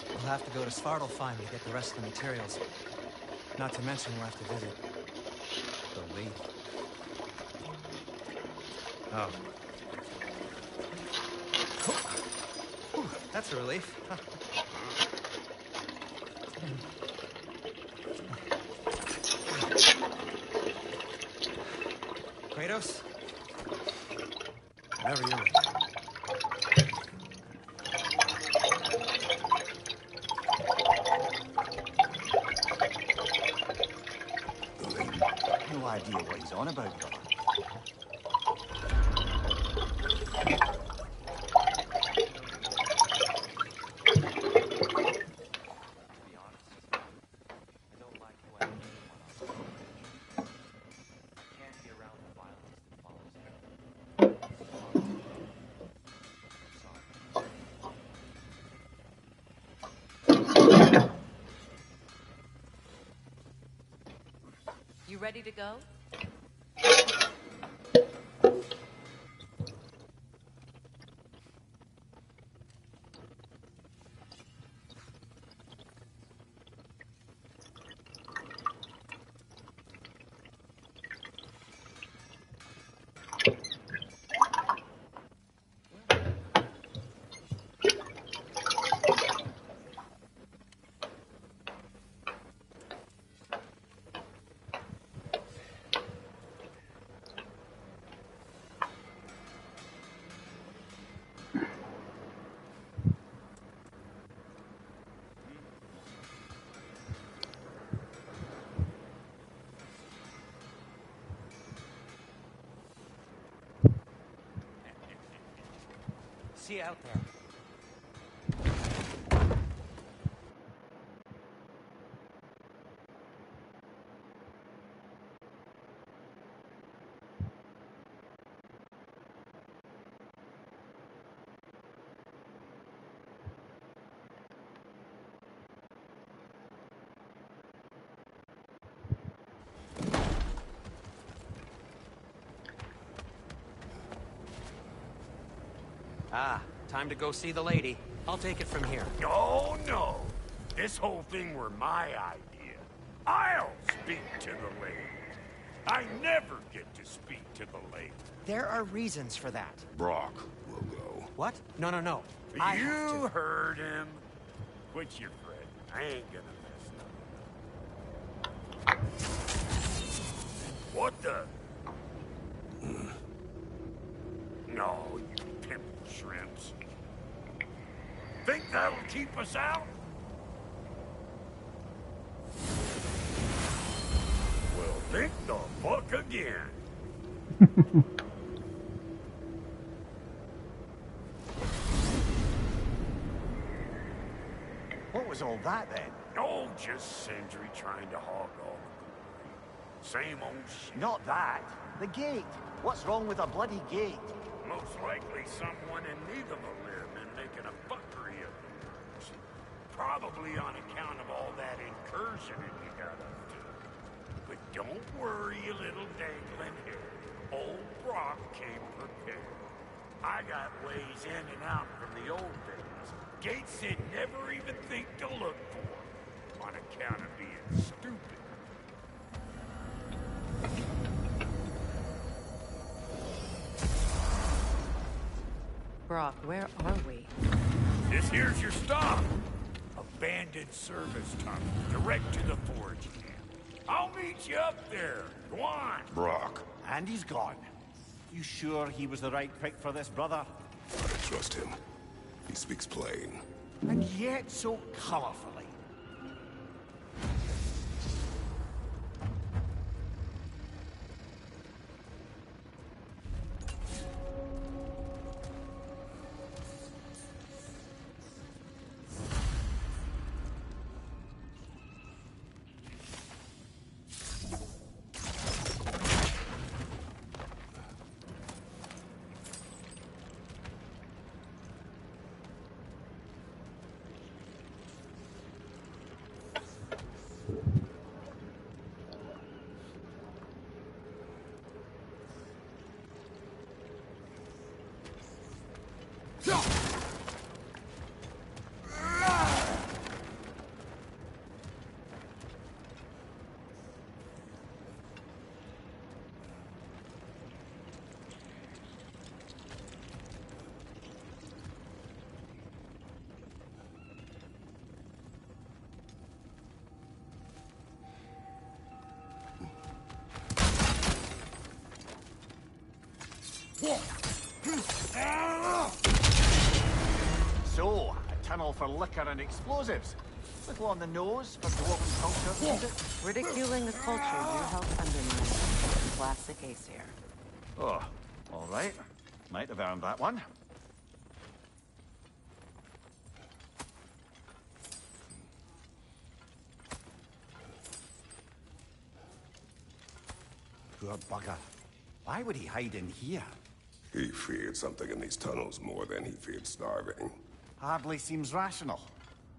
We'll have to go to Svartalfheim to get the rest of the materials. Not to mention we'll have to visit the lady. Oh. Whew, that's a relief. Kratos? Whenever you're ready. No idea what he's on about, brother. You ready to go? See you out there. Ah, time to go see the lady. I'll take it from here. No, no. This whole thing were my idea. I'll speak to the lady. I never get to speak to the lady. There are reasons for that. Brock will go. What? No. You heard him. Quit your fret. I ain't gonna mess nothing up. What the? No, you pimple shrimps. Think that'll keep us out? Well, think the fuck again. What was all that then? Oh, just Sindri trying to hog all the glory. Same old shit. Not that. The gate. What's wrong with a bloody gate? Most likely someone in need of a limb and making a fuckery of the works. Probably on account of all that incursion you got up to. But don't worry, you little dangling hair. Old Brock came prepared. I got ways in and out from the old days. Gates he'd never even think to look for. On account of being stupid. Brock, where are we? This here's your stop. Abandoned service tunnel, direct to the forge camp. I'll meet you up there. Go on. Brock, And he's gone. You sure he was the right pick for this, brother? I trust him. He speaks plain. And yet so colorfully. So, a tunnel for liquor and explosives. Little on the nose for dwarven culture, isn't it? Ridiculing the culture you helped undermine. Classic Aesir. Oh, all right. Might have earned that one. Poor bugger. Why would he hide in here? He feared something in these tunnels more than he feared starving. Hardly seems rational.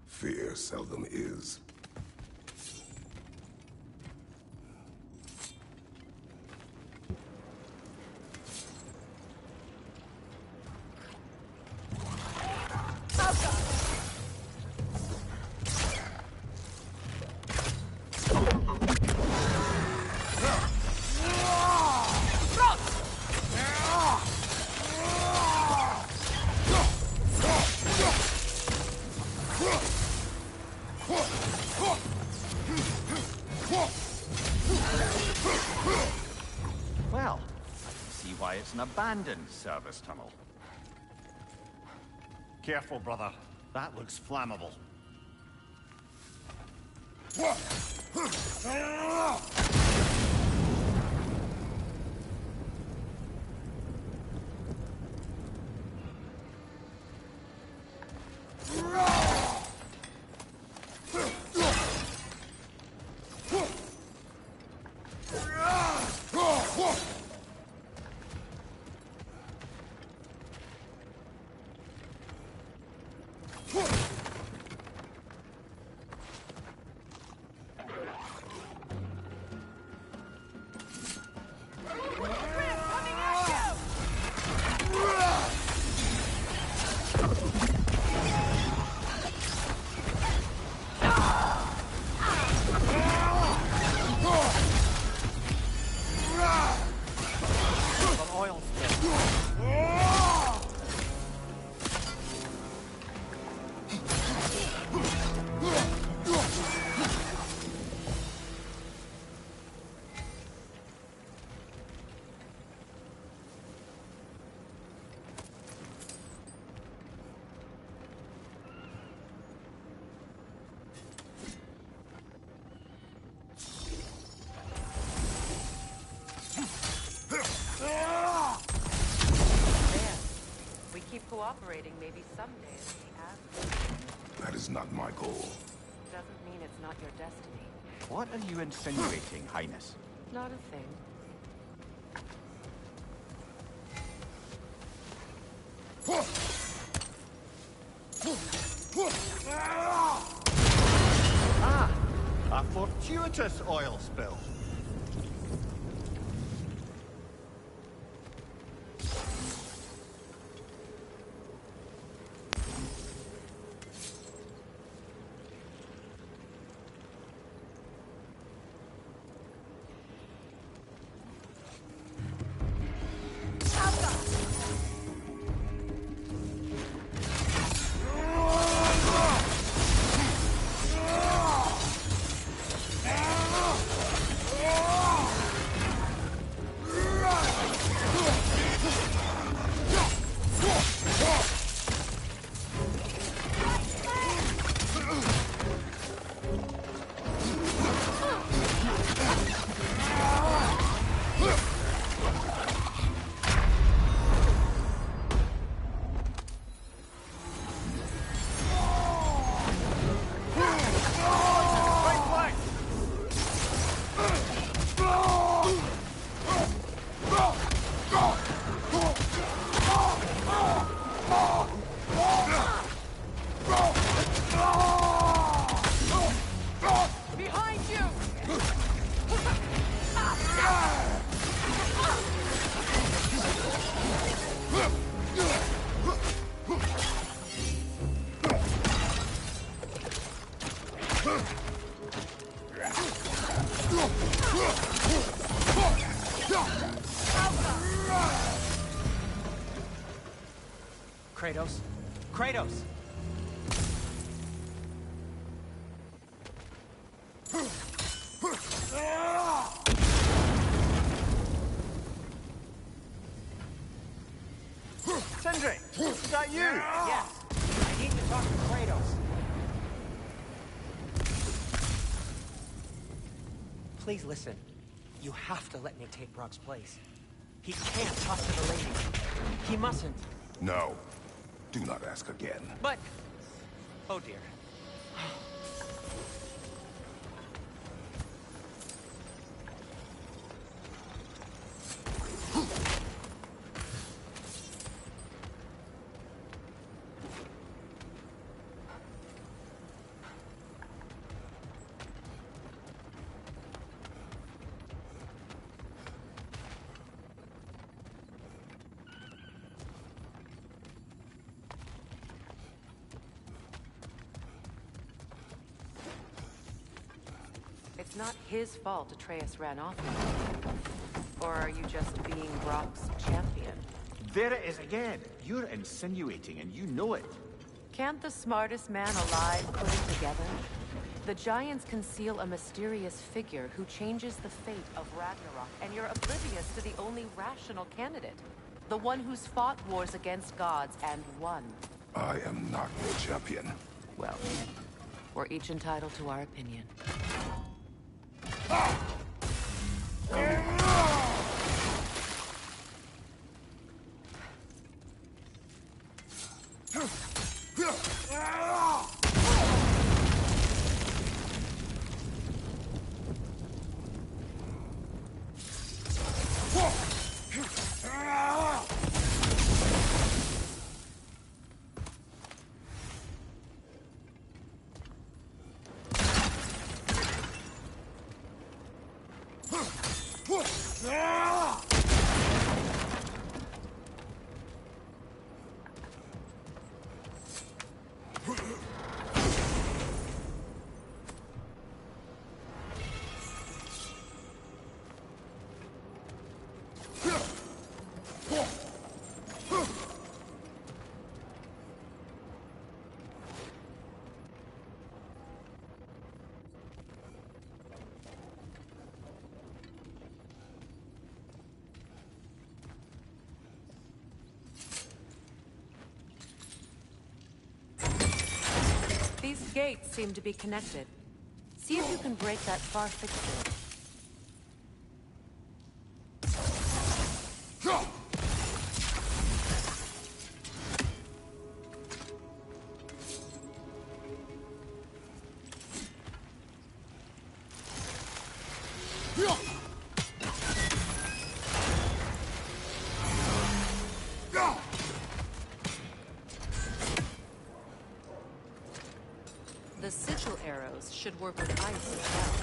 Fear seldom is. Well, I can see why it's an abandoned service tunnel. Careful, brother. That looks flammable. cooperating maybe someday is the average. That is not my goal. Doesn't mean it's not your destiny. What are you insinuating, Highness? Not a thing. Ah! A fortuitous oil spill. Kratos? Kratos! Sindri! Is that you? Yes! I need to talk to Kratos. Please listen. You have to let me take Brock's place. He can't talk to the lady. He mustn't. No. Do not ask again. But... Oh dear. It's not his fault Atreus ran off with you. Or are you just being Brock's champion? There it is again. You're insinuating and you know it. Can't the smartest man alive put it together? The Giants conceal a mysterious figure who changes the fate of Ragnarok, and you're oblivious to the only rational candidate. The one who's fought wars against gods and won. I am not your champion. Well, we're each entitled to our opinion. These gates seem to be connected. See if you can break that far fixture. could work with ice as well.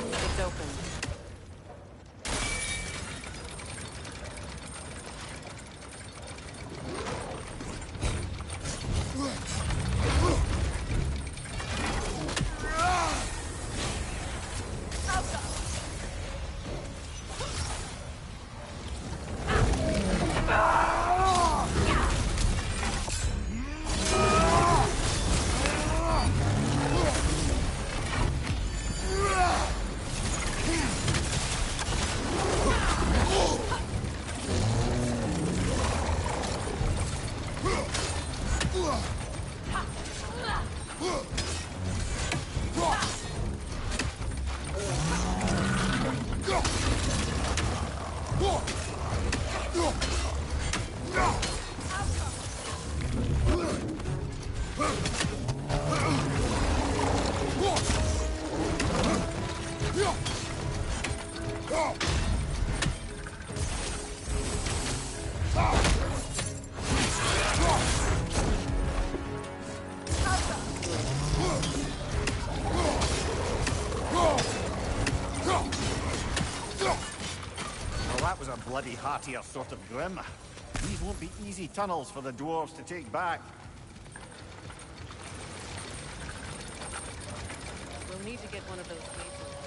It's open. Bloody heartier sort of grim. These won't be easy tunnels for the dwarves to take back. We'll need to get one of those gates open.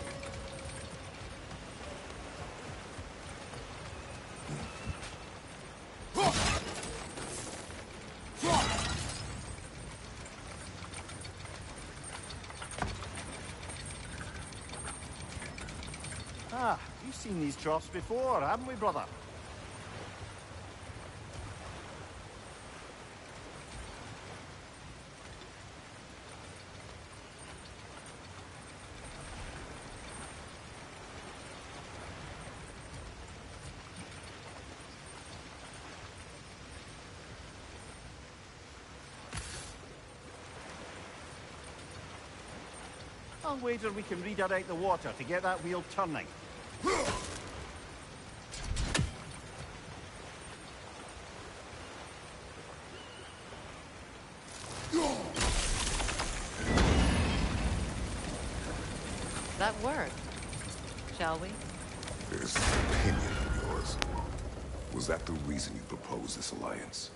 Ah, we've seen these troughs before, haven't we, brother? I'll wager we can redirect the water to get that wheel turning. That worked. Shall we? This opinion of yours, was that the reason you proposed this alliance?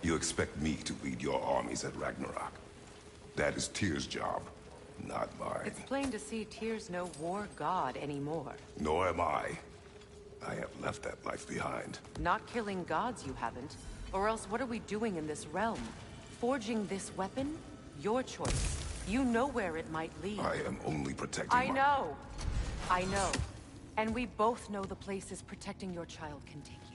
You expect me to lead your armies at Ragnarok? That is Tyr's job, not mine. It's plain to see Tyr's no war god anymore. Nor am I. I have left that life behind. Not killing gods, you haven't. Or else what are we doing in this realm? Forging this weapon? Your choice. You know where it might lead. I am only protecting I know. I know. And we both know the places protecting your child can take you.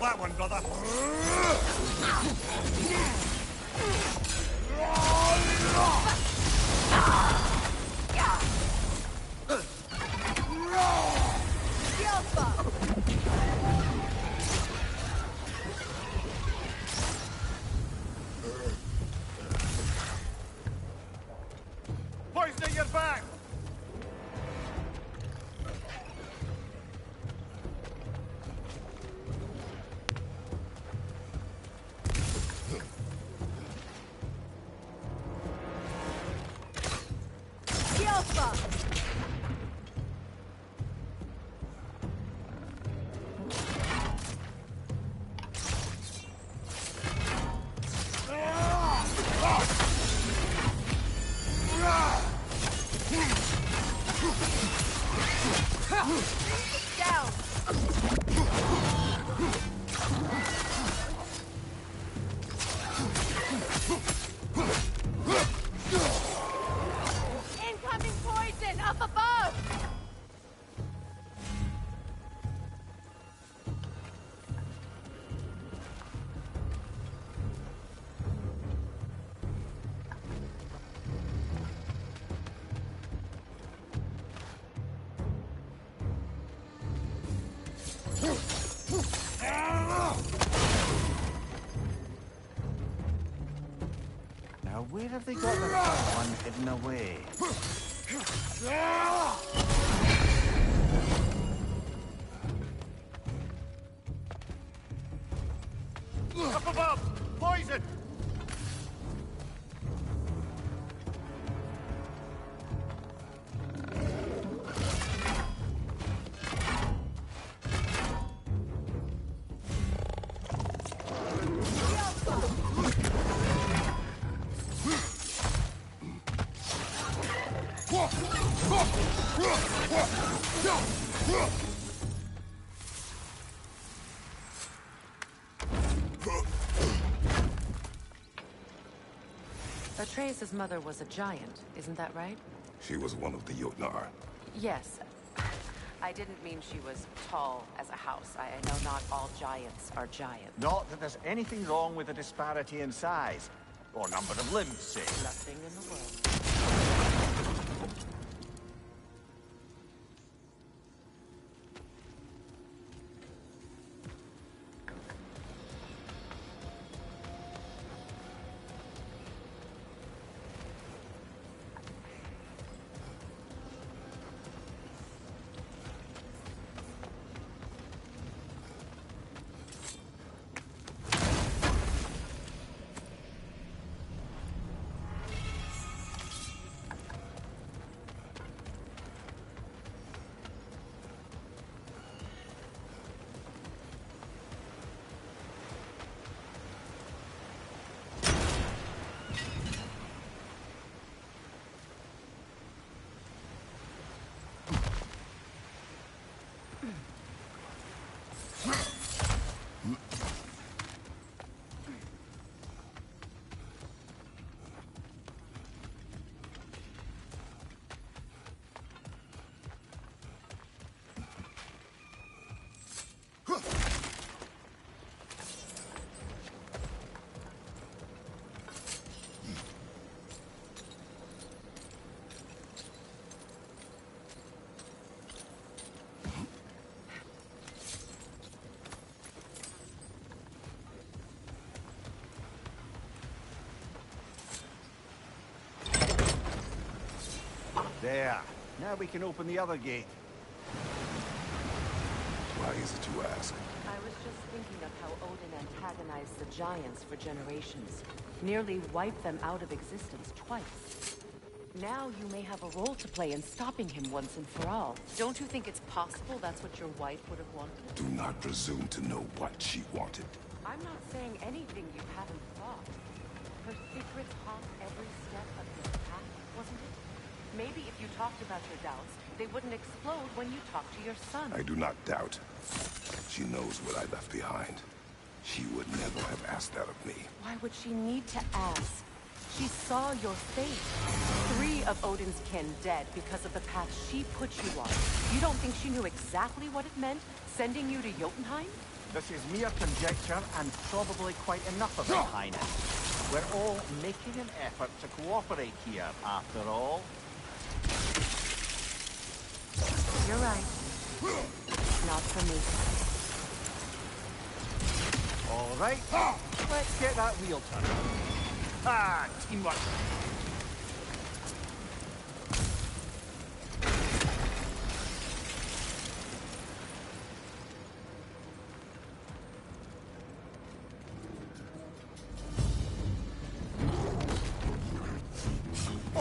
that one, brother. Poisoning your back! Incoming poison up above! Now, where have they got the third one hidden away? Up above! Poison! Atreus' mother was a giant, isn't that right? She was one of the Jotnar. Yes. I didn't mean she was tall as a house. I know not all giants are giants. Not that there's anything wrong with the disparity in size, or number of limbs, say. Nothing in the world. There. Now we can open the other gate. Why is it you ask? I was just thinking of how Odin antagonized the giants for generations. Nearly wiped them out of existence twice. Now you may have a role to play in stopping him once and for all. Don't you think it's possible that's what your wife would have wanted? Do not presume to know what she wanted. I'm not saying anything you haven't thought. Her secrets haunt every step of your path, wasn't it? Maybe if you talked about your doubts, they wouldn't explode when you talked to your son. I do not doubt. She knows what I left behind. She would never have asked that of me. Why would she need to ask? She saw your fate. 3 of Odin's kin dead because of the path she put you on. You don't think she knew exactly what it meant, sending you to Jotunheim? This is mere conjecture and probably quite enough of it, Highness. We're all making an effort to cooperate here, after all. You're right. Not for me. All right, let's get that wheel turning. Ah, teamwork.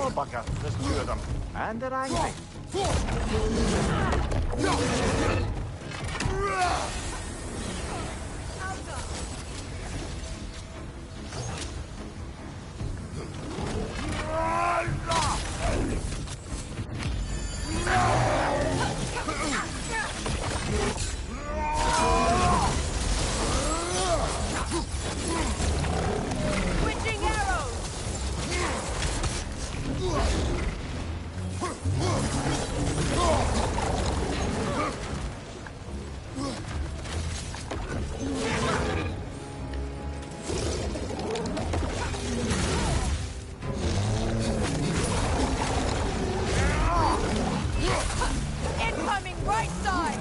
Oh, bugger, there's two of them. And they're angry. Switching arrows! Incoming right side!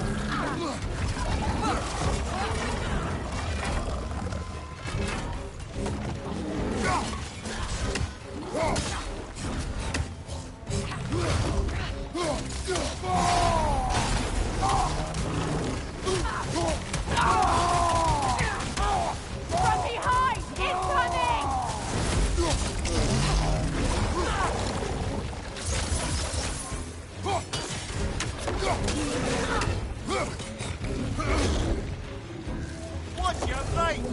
From behind! Incoming! Watch your right!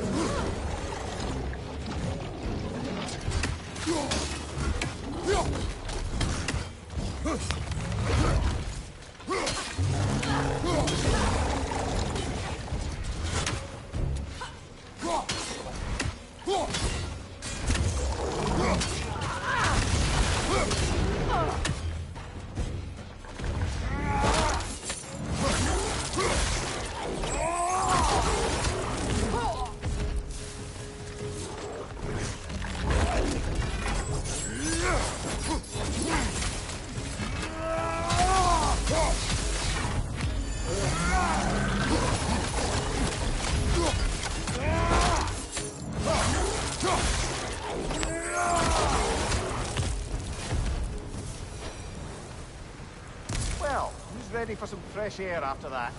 Well, who's ready for some fresh air after that?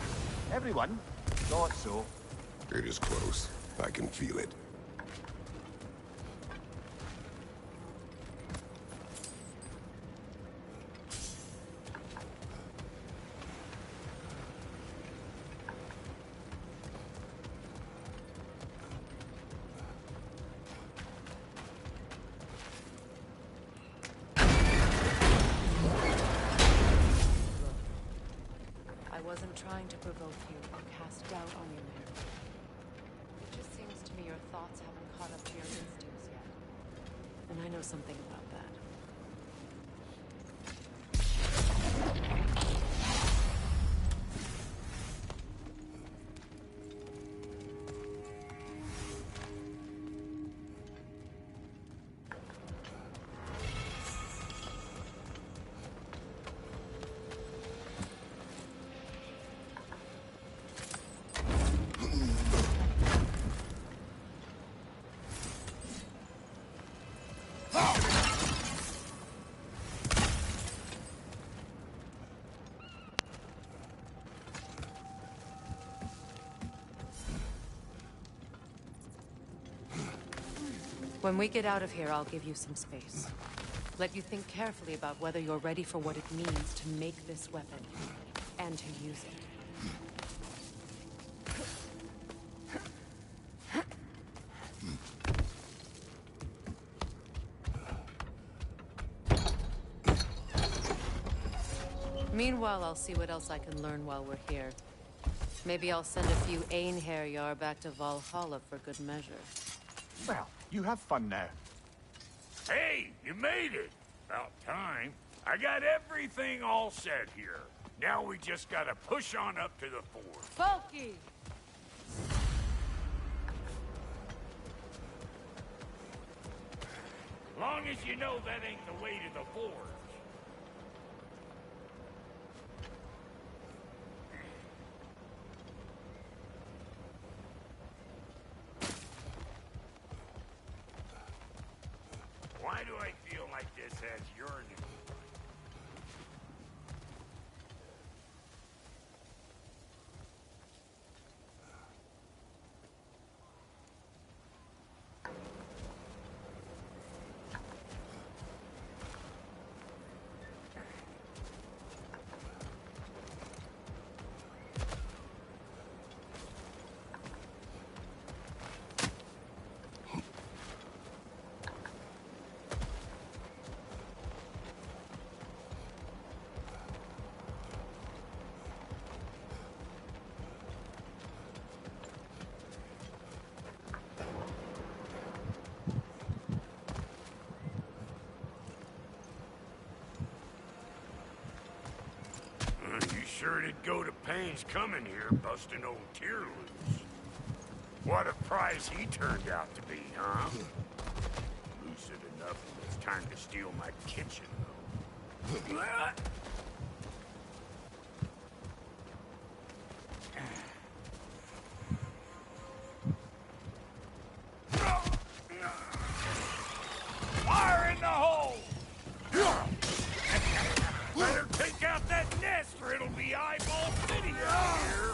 Everyone? Thought so. It is close. I can feel it. I wasn't trying to provoke you or cast doubt on your merit. It just seems to me your thoughts haven't caught up to your instincts yet. And I know something about that. When we get out of here, I'll give you some space. Let you think carefully about whether you're ready for what it means to make this weapon, and to use it. Meanwhile, I'll see what else I can learn while we're here. Maybe I'll send a few Einherjar back to Valhalla for good measure. Well, you have fun now. Hey, you made it! About time. I got everything all set here. Now we just gotta push on up to the fort. Bulky! Long as you know that ain't the way to the forge. Why do I feel like this has yearning? Sure did go to pains coming here, busting old Tear loose. What a prize he turned out to be, huh? Lucid enough when it's time to steal my kitchen, though. Fire in the hole! Better take out that nest or it'll be eyeball city out here.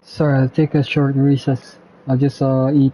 Sorry, I'll take a short recess. I'll just eat